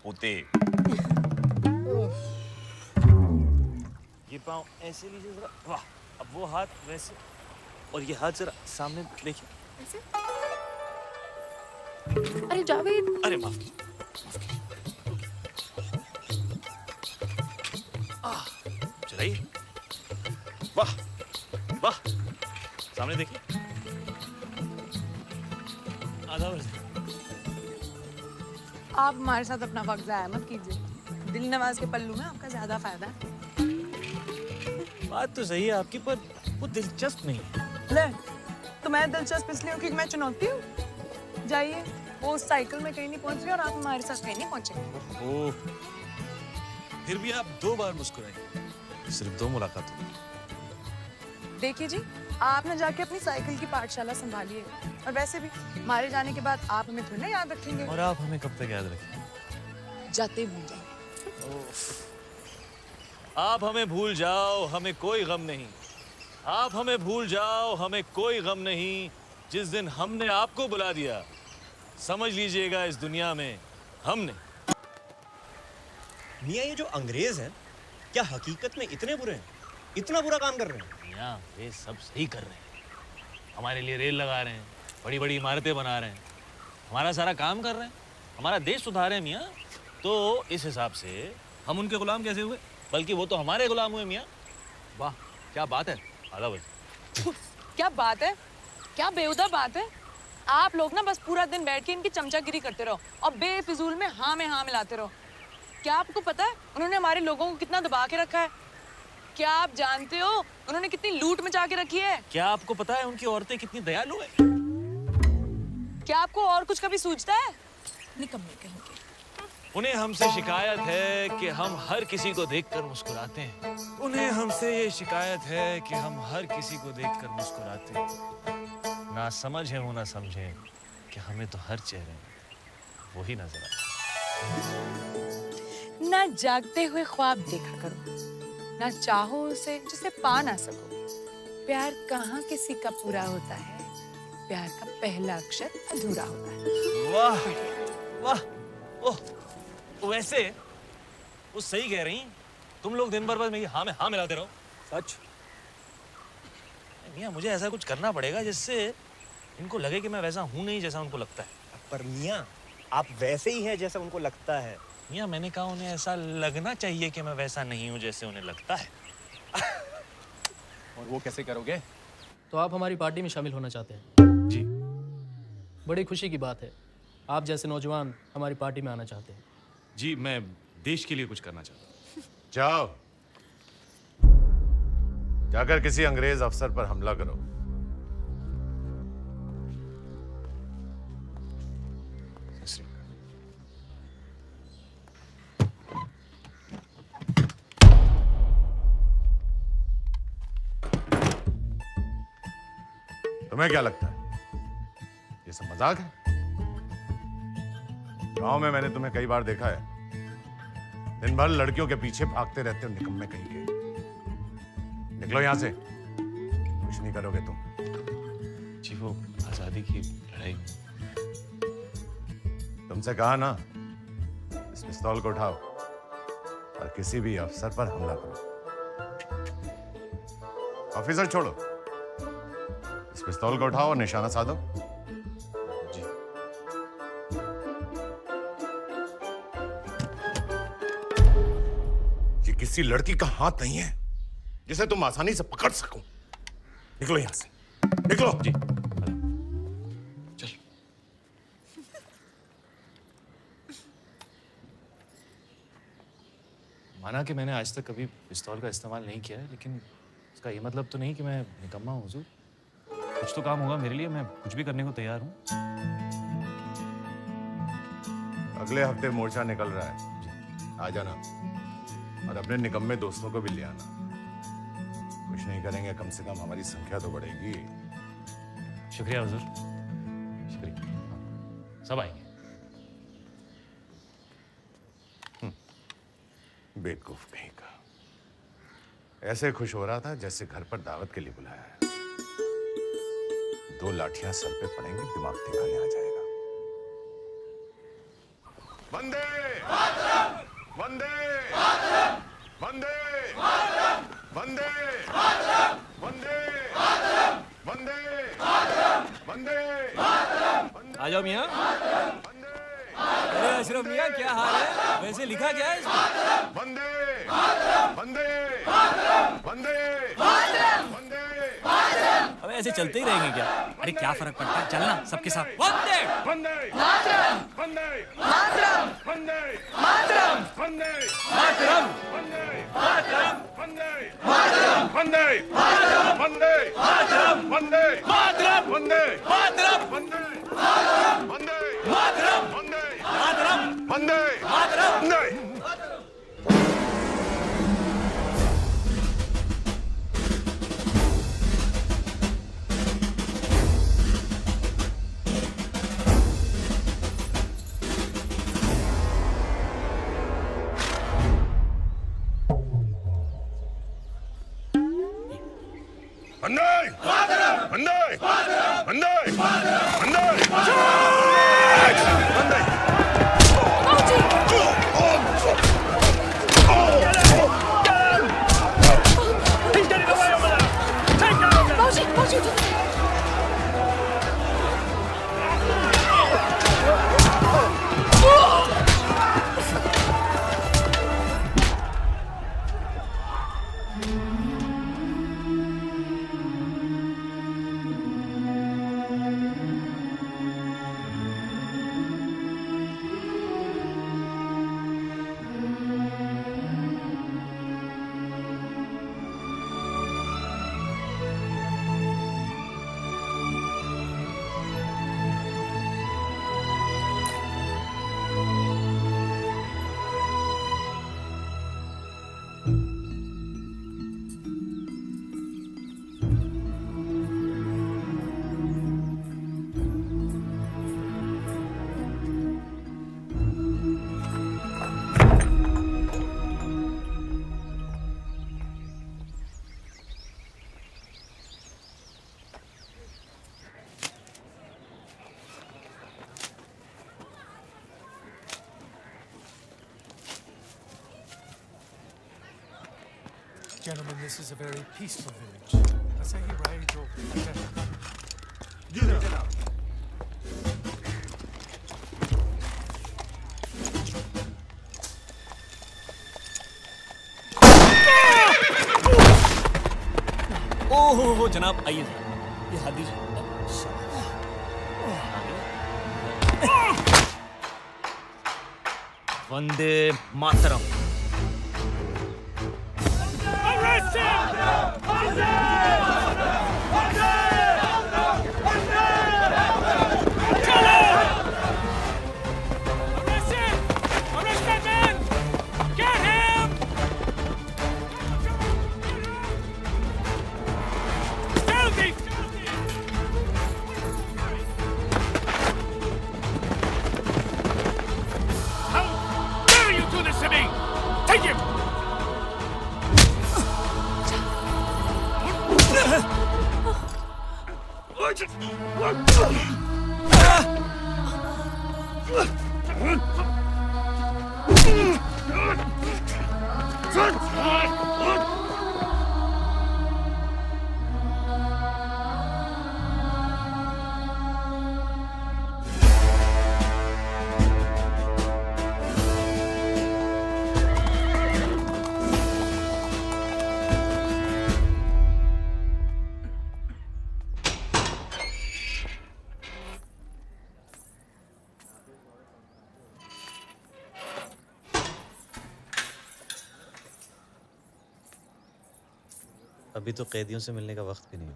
पोते। ये पाँव ऐसे लीजिए जरा। वाह, अब वो हाथ वैसे और ये हाथ जरा सामने देखिए। ऐसे? अरे जावेद। अरे माफ कीजिए। चलाइए। वाह वाह, सामने देखिए। आधा वर्ष। आप हमारे साथ अपना वक्त ज़ाया मत कीजिए। दिल नवाज के पल्लू में आपका ज्यादा फायदा है। बात तो सही है आपकी, पर वो दिलचस्प नहीं। ले, तो मैं दिलचस्प इसलिए हूँ क्योंकि मैं चुनौती हूँ। जाइए, वो उस साइकिल में कहीं नहीं पहुंच रही और आप हमारे साथ कहीं नहीं पहुंचे। ओह, फिर भी आप 2 बार मुस्कुराए, सिर्फ 2 मुलाकात हुई। देखिए जी, आपने जाके अपनी साइकिल की पाठशाला संभालिए, और वैसे भी हमारे जाने के बाद आप हमें थोड़ी ना याद रखेंगे। और आप हमें कब तक याद रखेंगे? जाते ही भूल जाओ। आप हमें भूल जाओ, हमें कोई गम नहीं। आप हमें भूल जाओ, हमें कोई गम नहीं। जिस दिन हमने आपको बुला दिया, समझ लीजिएगा इस दुनिया में हमने। मियाँ ये जो अंग्रेज हैं क्या हकीकत में इतने बुरे हैं? इतना बुरा काम कर रहे हैं? मियाँ वे सब सही कर रहे हैं, हमारे लिए रेल लगा रहे हैं, बड़ी बड़ी इमारतें बना रहे हैं, हमारा सारा काम कर रहे हैं, हमारा देश सुधार रहे हैं मियाँ। तो इस हिसाब से हम उनके गुलाम कैसे हुए? बल्कि वो तो हमारे गुलाम हुए मियाँ। वाह क्या बात है। आला भाई क्या बात है, क्या बेहुदा बात है। आप लोग ना बस पूरा दिन बैठ के इनकी चमचागिरी करते रहो और बेफिजूल में हाँ मिलाते रहो। क्या आपको पता है उन्होंने हमारे लोगों को कितना दबा के रखा है? क्या आप जानते हो उन्होंने कितनी लूट मचा के रखी है? क्या आपको पता है उनकी औरतें कितनी दयालु है? क्या आपको और कुछ कभी सूझता है? निकम्मे कहीं के। उन्हें हमसे शिकायत है कि हम हर किसी को देखकर मुस्कुराते हैं। उन्हें हमसे ये शिकायत है कि हम हर किसी को देखकर मुस्कुराते हैं। ना समझ है वो ना समझे कि हमें तो हर चेहरे में वही नजर आता है। ना जागते हुए ख्वाब देखा करो, ना चाहो उसे जिसे पा ना सको। प्यार कहाँ किसी का पूरा होता है, प्यार का पहला अक्षर अधूरा होता है। वाह वाह ओह, वैसे वो सही कह रही। तुम लोग दिन भर बस मेरी हाँ में हाँ मिलाते रहो। सच मियाँ मुझे ऐसा कुछ करना पड़ेगा जिससे इनको लगे कि मैं वैसा हूं नहीं जैसा उनको लगता है। पर मियाँ आप वैसे ही हैं जैसा उनको लगता है। मियाँ मैंने कहा उन्हें ऐसा लगना चाहिए कि मैं वैसा नहीं हूँ जैसे उन्हें लगता है। और वो कैसे करोगे? तो आप हमारी पार्टी में शामिल होना चाहते हैं? जी। बड़ी खुशी की बात है, आप जैसे नौजवान हमारी पार्टी में आना चाहते हैं। जी मैं देश के लिए कुछ करना चाहता हूँ। जाओ जाकर किसी अंग्रेज अफसर पर हमला करो। तुम्हें क्या लगता है ये सब मजाक है? गांव में मैंने तुम्हें कई बार देखा है, दिन भर लड़कियों के पीछे भागते रहते हो निकम्मे कहीं के। निकलो यहां से, कुछ नहीं करोगे तुम। जी वो आजादी की लड़ाई। तुमसे कहा ना, इस पिस्तौल को उठाओ और किसी भी अफसर पर हमला करो। ऑफिसर छोड़ो, इस पिस्तौल को उठाओ और निशाना साधो। जी। ये किसी लड़की का हाथ नहीं है जिसे तुम आसानी से पकड़ सको। निकलो यहां से, निकलो। जी। चल। माना कि मैंने आज तक कभी पिस्तौल का इस्तेमाल नहीं किया है, लेकिन इसका ये मतलब तो नहीं कि मैं निकम्मा हूँ हुजूर। कुछ तो काम होगा मेरे लिए, मैं कुछ भी करने को तैयार हूँ। अगले हफ्ते मोर्चा निकल रहा है, आ जाना और अपने निकम्मे दोस्तों को भी ले आना। कुछ नहीं करेंगे, कम से कम हमारी संख्या तो बढ़ेगी। शुक्रिया हुजूर, शुक्रिया। सब आएंगे। बेवकूफ कहीं का, ऐसे खुश हो रहा था जैसे घर पर दावत के लिए बुलाया है। 2 लाठियां सर पे पड़ेंगे, दिमाग ठिकाने आ जाएगा। वंदे मातरम, वंदे मातरम, वंदे मातरम, वंदे मातरम, वंदे मातरम, वंदे मातरम, वंदे मातरम। आ जाओ मियाँ। अरे अशरफ मियाँ क्या हाल है? वैसे लिखा क्या है इसमें? वंदे मातरम, वंदे मातरम, वंदे मातरम, वंदे मातरम। अब ऐसे चलते ही रहेंगे क्या? अरे क्या फर्क पड़ता है, चलना सबके साथ। वंदे वंदे मातरम, वंदे मातरम, वंदे मातरम, वंदे मातरम, वंदे मातरम, वंदे मातरम, वंदे मातरम, वंदे मातरम, वंदे मातरम, वंदे मातरम, वंदे मातरम, वंदे मातरम, वंदे मातरम, वंदे मातरम, वंदे। वंदे मातरम, वंदे मातरम, वंदे मातरम, वंदे मातरम, वंदे। Gentlemen, this is a very peaceful village. ऐसा ही रहे जो ओहो जनाब आइए ये हाथ दीजिए वंदे मातरम अभी तो कैदियों से मिलने का वक्त भी नहीं है।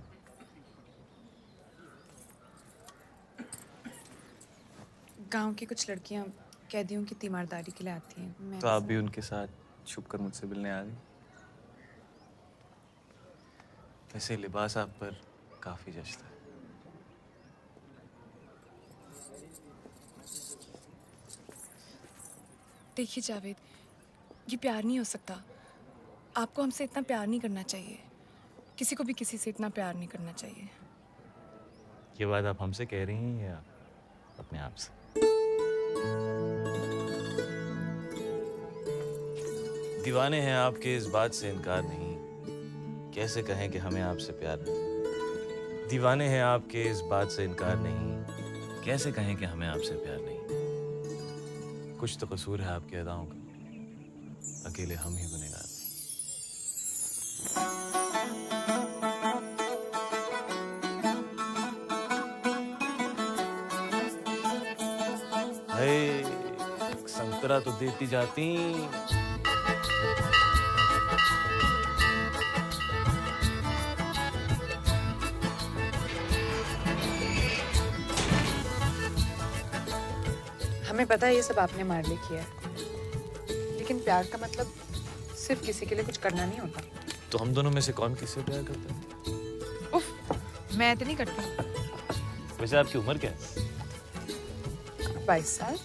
गांव की कुछ लड़कियां कैदियों की तीमारदारी के लिए आती हैं। तो आप भी उनके साथ छुपकर मुझसे मिलने आ गई। वैसे लिबास आप पर काफी जचता है। देखिए जावेद, ये प्यार नहीं हो सकता। आपको हमसे इतना प्यार नहीं करना चाहिए। किसी को भी किसी से इतना प्यार नहीं करना चाहिए। ये बात आप हमसे कह रही हैं या अपने आप से? दीवाने हैं आपके इस बात से इनकार नहीं, कैसे कहें कि हमें आपसे प्यार नहीं। दीवाने हैं आपके इस बात से इनकार नहीं, कैसे कहें कि हमें आपसे प्यार नहीं। कुछ तो कसूर है आपकी अदाओं का, अकेले हम ही गुनहगार। संतरा तो देती जाती। हमें पता है ये सब आपने हमारे लिए किया है, लेकिन प्यार का मतलब सिर्फ किसी के लिए कुछ करना नहीं होता। तो हम दोनों में से कौन किससे प्यार करता है? उफ, मैं तो नहीं करती। वैसे आपकी उम्र क्या है? 22 साल।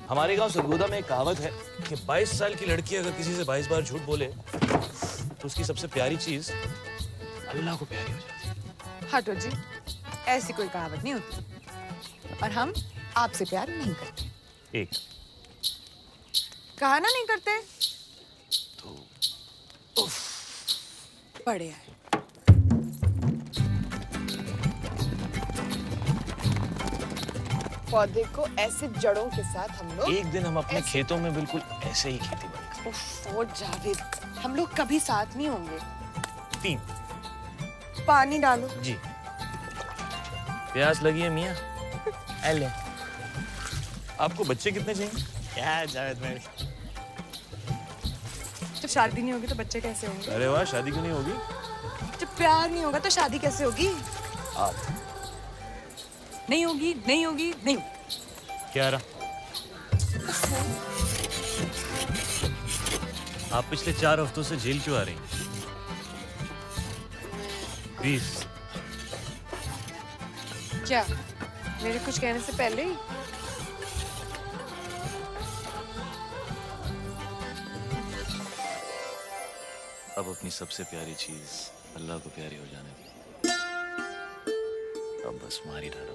हमारे गांव सरगोदा में एक कहावत है कि 22 साल की लड़की अगर किसी से 22 बार झूठ बोले तो उसकी सबसे प्यारी चीज अल्लाह को प्यारी हो जाती है। हटो जी, ऐसी कोई कहावत नहीं होती। और हम आपसे प्यार नहीं करते। एक कहा ना नहीं करते तो बढ़िया है। पौधे को ऐसे जड़ों के साथ हम लोग एक दिन हम अपने खेतों में बिल्कुल ऐसे ही खेती बाड़ी करेंगे। जावेद, हम लोग कभी साथ नहीं होंगे। 3 पानी डालो जी। प्यास लगी है मियाँ? ले। आपको बच्चे कितने चाहिए? क्या जावेद भाई? जब शादी नहीं होगी तो बच्चे कैसे होंगे? अरे वाह, शादी क्यों नहीं होगी? जब प्यार नहीं होगा तो शादी कैसे होगी? आप नहीं होगी, नहीं होगी, नहीं। क्या रहा? आप पिछले 4 हफ्तों से जेल क्यों आ रही हैं? 20। क्या मेरे कुछ कहने से पहले ही? अब अपनी सबसे प्यारी चीज अल्लाह को प्यारी हो जाने दी। अब बस मार ही डालो।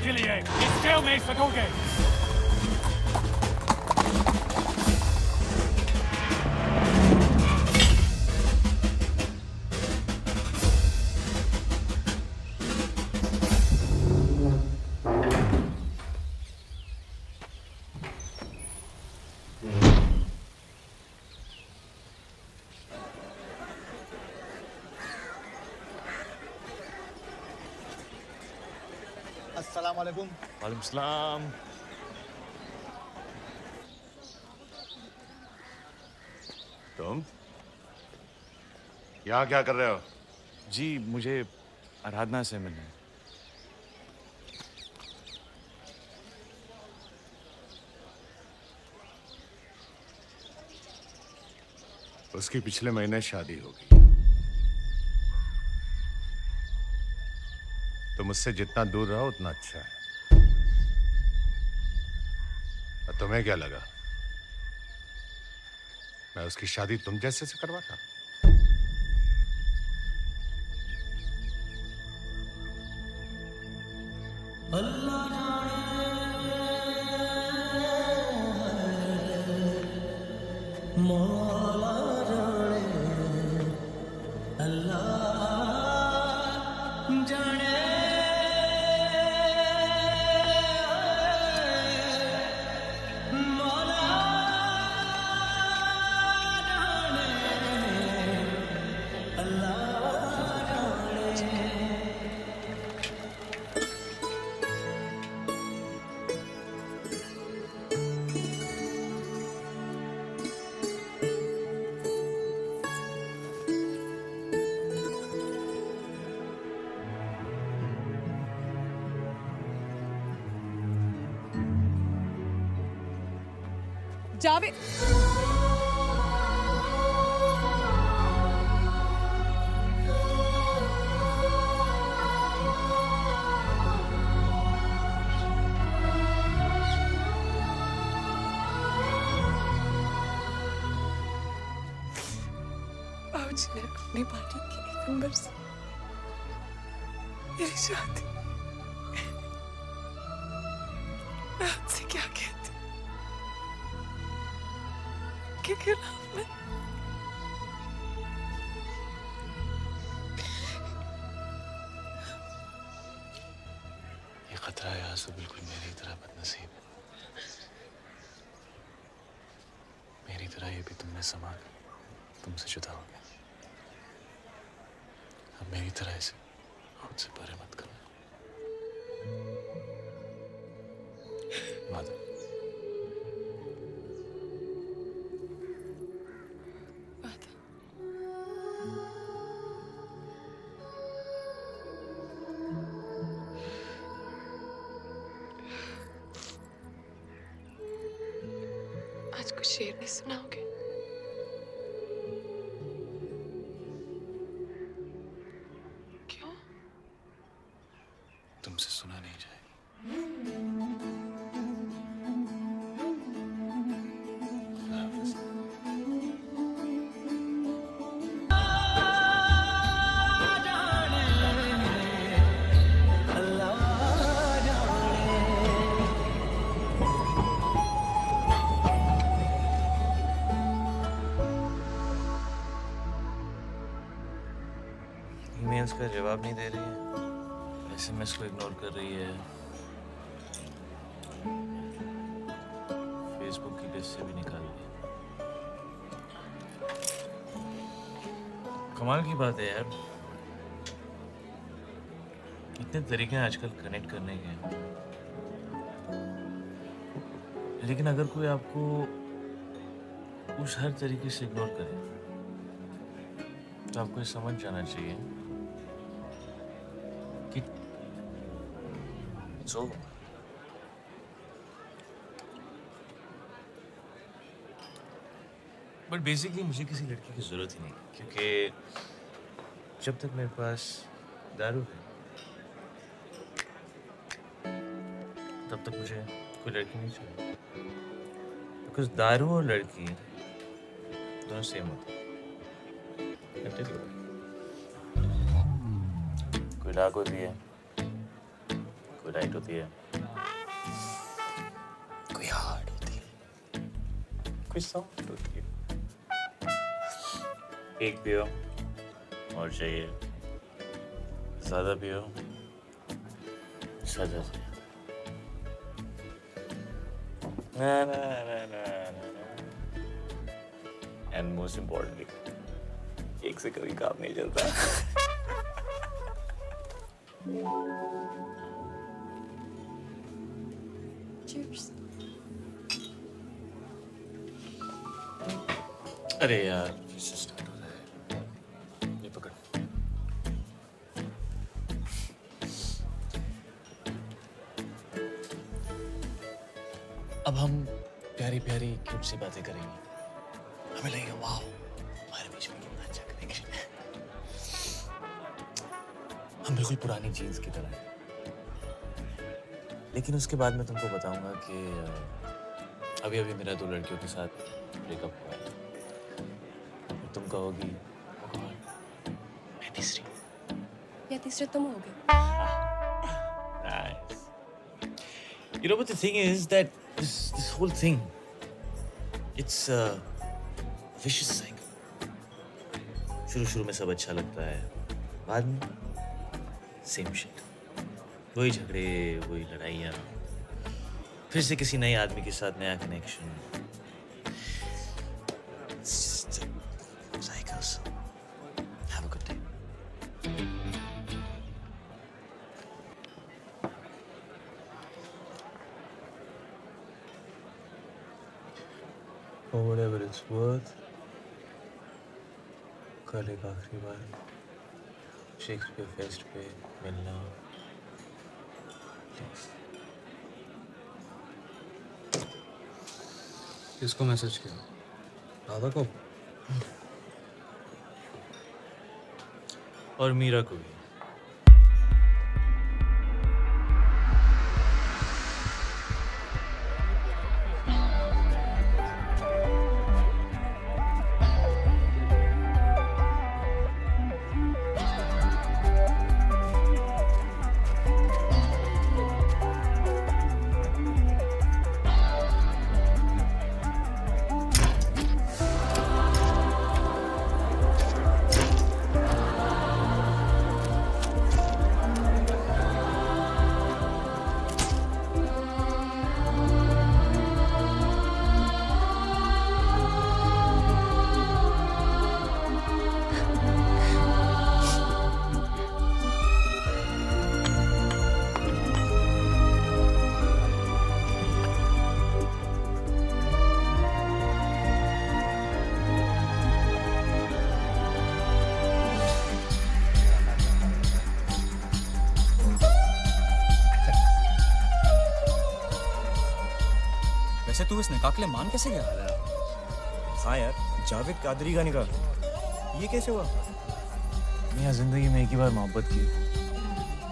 के लिए इस जेल में सकोगे। अस्सलाम वालेकुम। वालेकुम सलाम। तुम यहाँ क्या कर रहे हो? जी मुझे आराधना से मिलना है। उसकी पिछले महीने शादी होगी। तो मुझसे जितना दूर रहो उतना अच्छा है। और तुम्हें क्या लगा मैं उसकी शादी तुम जैसे से करवाता? मौला जाने अल्लाह जाने मौला जाने अल्लाह जाने। जावेद बाबूजी ने अपनी पार्टी के 1 नंबर से मेरी शादी मैं आपसे क्या कहती के खिलाफ में ये खतरा है यहाँ से बिल्कुल मेरी तरह बदनसीब है। मेरी तरह ये भी तुमने समा तुमसे जुदा हो गया। अब मेरी तरह इसे खुद से परे मत करना। वादा। आज कुछ शेर नहीं सुनाओगे? क्यों? तुमसे सुना नहीं जाएगा। ईमेल्स का जवाब नहीं दे रही है, एसएमएस को इग्नोर कर रही है, फेसबुक की लिस्ट से भी निकाल दी। कमाल की बात है यार, इतने तरीके हैं आजकल कनेक्ट करने के, लेकिन अगर कोई आपको उस हर तरीके से इग्नोर करे तो आपको ये समझ जाना चाहिए कि it's over. बट बेसिकली मुझे किसी लड़की की जरूरत ही नहीं, क्योंकि जब तक मेरे पास दारू है तब तक मुझे कोई लड़की नहीं चाहिए, बिकॉज दारू और लड़की दोनों सेम होते हैं। कोई डाकू भी है, कोई राइट होती है, कोई हार्ड होती है, कोई सॉफ्ट होती है। एक पियो और चाहिए, ज्यादा पियो सजा चाहिए। ना ना ना ना ना। एंड मोस्ट इम्पोर्टेंटली, एक से कभी काम नहीं चलता। Cheers. अरे यार, इससे स्टार्ट हो रहा है। ये पकड़। अब हम प्यारी प्यारी क्यूट सी बातें करेंगे। हमें लगेगा वाह, हमारे बीच में कितना अच्छा कनेक्शन है। हम बिल्कुल पुरानी जीन्स की तरह हैं। लेकिन उसके बाद मैं तुमको बताऊंगा कि अभी अभी मेरा 2 लड़कियों के साथ ब्रेकअप हुआ है। और तुम कहोगी मैं तीसरी। या तीसरे तुम हो गए। Nice. You know what the thing is that this whole thing, it's a vicious cycle. शुरू में सब अच्छा लगता है, बाद में same shit. वही झगड़े, वही लड़ाइयाँ, फिर से किसी नए आदमी के साथ नया connection. Cycles. Have a good day. For whatever it's worth, कल एक आखिरी बार शेक्सपियर फेस्ट पे मिलना। किसको मैसेज किया? राधा को? और मीरा को भी। वैसे तू इस निकाह के लिए मान कैसे गया? हाँ यार, जावेद कादरी का निकाह, ये कैसे हुआ? मैं जिंदगी में एक ही बार मोहब्बत की,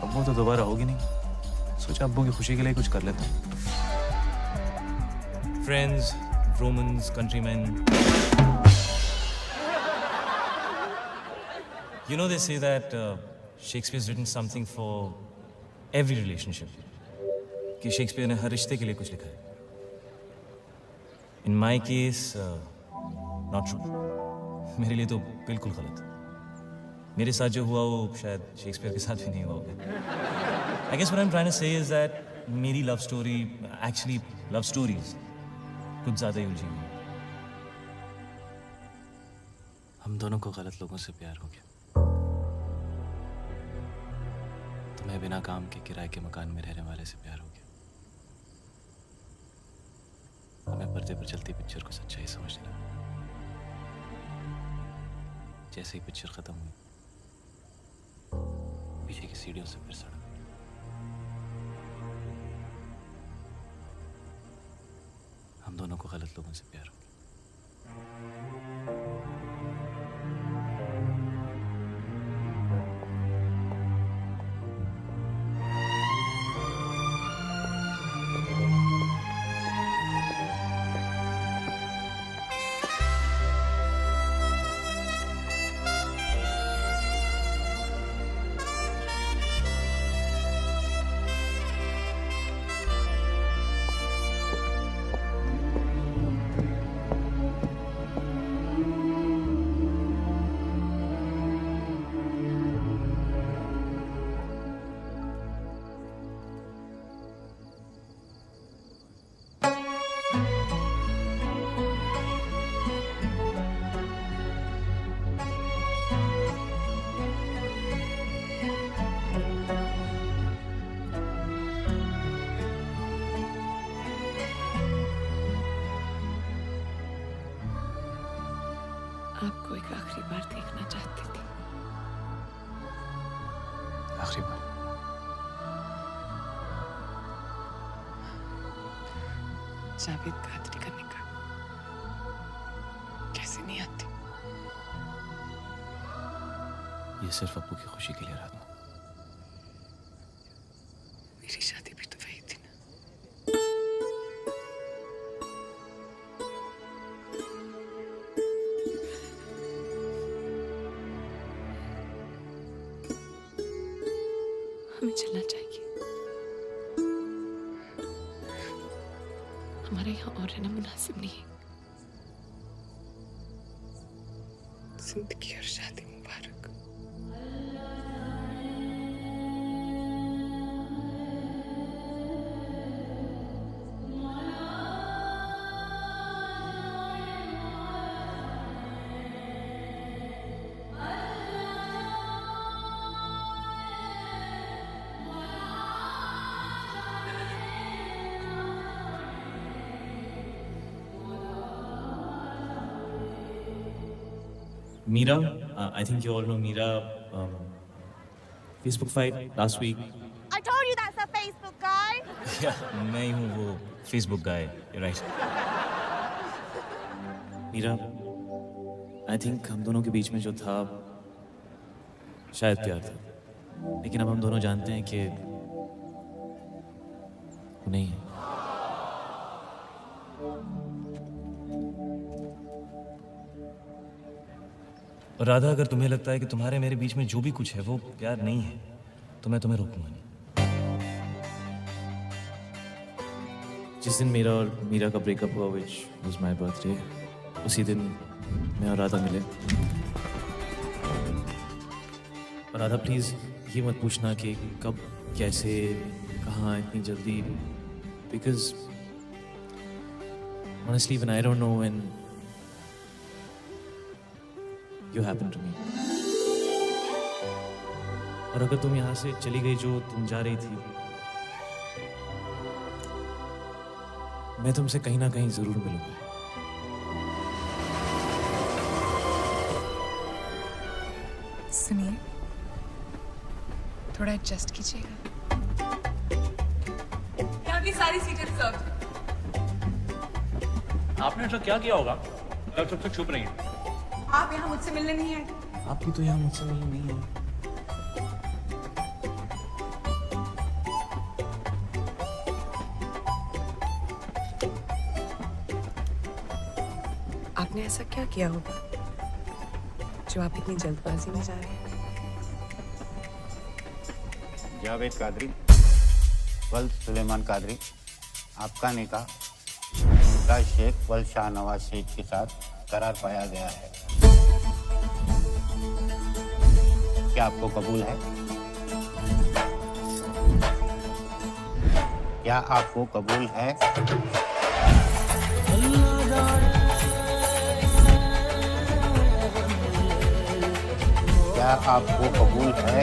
अब वो तो दोबारा होगी नहीं। सोचा अब्बू की खुशी के लिए कुछ कर लेता हूँ। Friends, Romans, countrymen. You know they say that Shakespeare's written something for every relationship. कि शेक्सपियर ने हर रिश्ते के लिए कुछ लिखा है। In my case, not true. मेरे लिए तो बिल्कुल गलत। मेरे साथ जो हुआ वो शायद शेक्सपियर के साथ भी नहीं हुआ होगा। I guess what I'm trying to say is that मेरी love story, actually love stories, कुछ ज़्यादा ही उलझी हुई है। हम दोनों को गलत लोगों से प्यार हो गया। तुम्हें बिना काम के किराए के मकान में रहने वाले से प्यार हो गया। हमें पर्दे पर चलती पिक्चर को सच्चाई समझने लगा। जैसे ही पिक्चर खत्म हुई, पीछे की सीढ़ियों से फिर सड़क। हम दोनों को गलत लोगों से प्यार हो गया। एक आखिरी बार देखना चाहती थी। आखिरी बार? जावेद कादरी का निकाह कैसे नहीं आती? ये सिर्फ अप्पू की खुशी के लिए राधा। मेरी शादी भी तो वही थी ना। हमें चलना चाहिए। हमारे यहाँ और रहना मुनासिब नहीं है। जिंदगी और शादी मुबारक। Mira, I think you all know Mira. Facebook fight last week. I told you that's a Facebook guy. Yeah, मैं ही हूँ वो Facebook guy. You're right. Mira, I think हम दोनों के बीच में जो था शायद प्यार था, लेकिन अब हम दोनों जानते हैं कि वो नहीं है। और राधा, अगर तुम्हें लगता है कि तुम्हारे मेरे बीच में जो भी कुछ है वो प्यार नहीं है, तो मैं तुम्हें रोकूंगा नहीं। जिस दिन मेरा और मीरा का ब्रेकअप हुआ, which was my birthday, उसी दिन मैं और राधा मिले। और राधा, प्लीज ये मत पूछना कि कब, कैसे, कहाँ, इतनी जल्दी, because honestly when I don't know when you happen to me. और अगर तुम यहाँ से चली गई जो तुम जा रही थी, मैं तुमसे कहीं ना कहीं जरूर मिलूंगा। सुनिए, थोड़ा एडजस्ट कीजिएगा। यहाँ की सारी सीटें रिजर्व। आपने ऐसा क्या किया होगा जब सब तक चुप रही हैं? आप यहाँ मुझसे मिलने नहीं आए। आपकी तो यहाँ मुझसे मिलने नहीं है। आपने ऐसा क्या किया होगा जो आप इतनी जल्दबाजी में जा रहे हैं? जावेद कादरी, वल्द सुलेमान कादरी, आपका निकाह मुमताज शेख वल्द शाहनवाज शेख के साथ करार पाया गया है। क्या आपको कबूल है? क्या आपको कबूल है? क्या आपको कबूल है?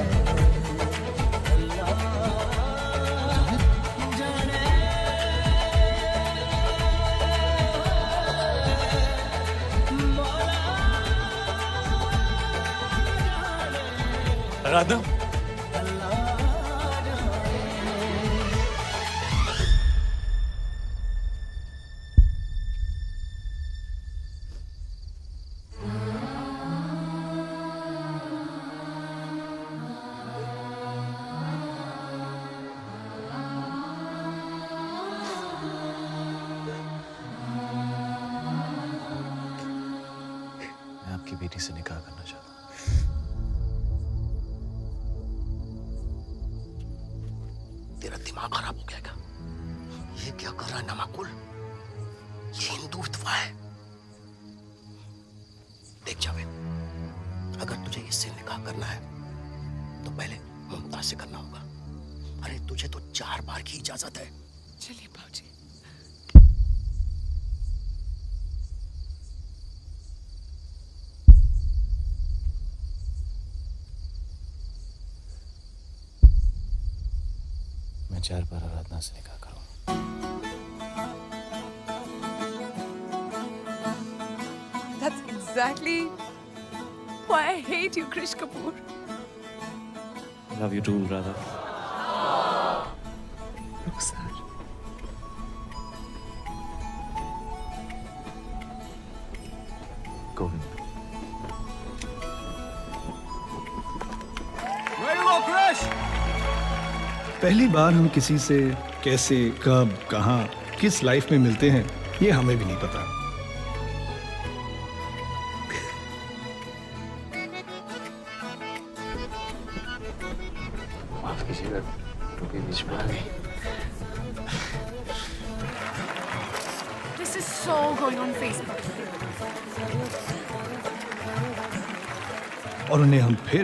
राधा, मैं आपकी बेटी से निकाह करना चाहता हूँ। तेरा दिमाग खराब हो गया क्या? ये क्या कर रहा है नामाकुल? ये हिंदुत्व है। देख जावेद, अगर तुझे इससे निकाह करना है तो पहले मुमताज से करना होगा। अरे तुझे तो 4 बार की इजाजत है। चलिए बाबूजी। मैं 4 बार आराधना से निकाह करूँ। That's exactly Why I hate you, Krish Kapoor. Love you too, brother. Rukhsar. Govind. पहली बार हम किसी से कैसे, कब, कहाँ, किस लाइफ में मिलते हैं, ये हमें भी नहीं पता. माफ कीजिएगा, टोपी बीच में आ गई. This is so going on Facebook. और उन्हें हम फिर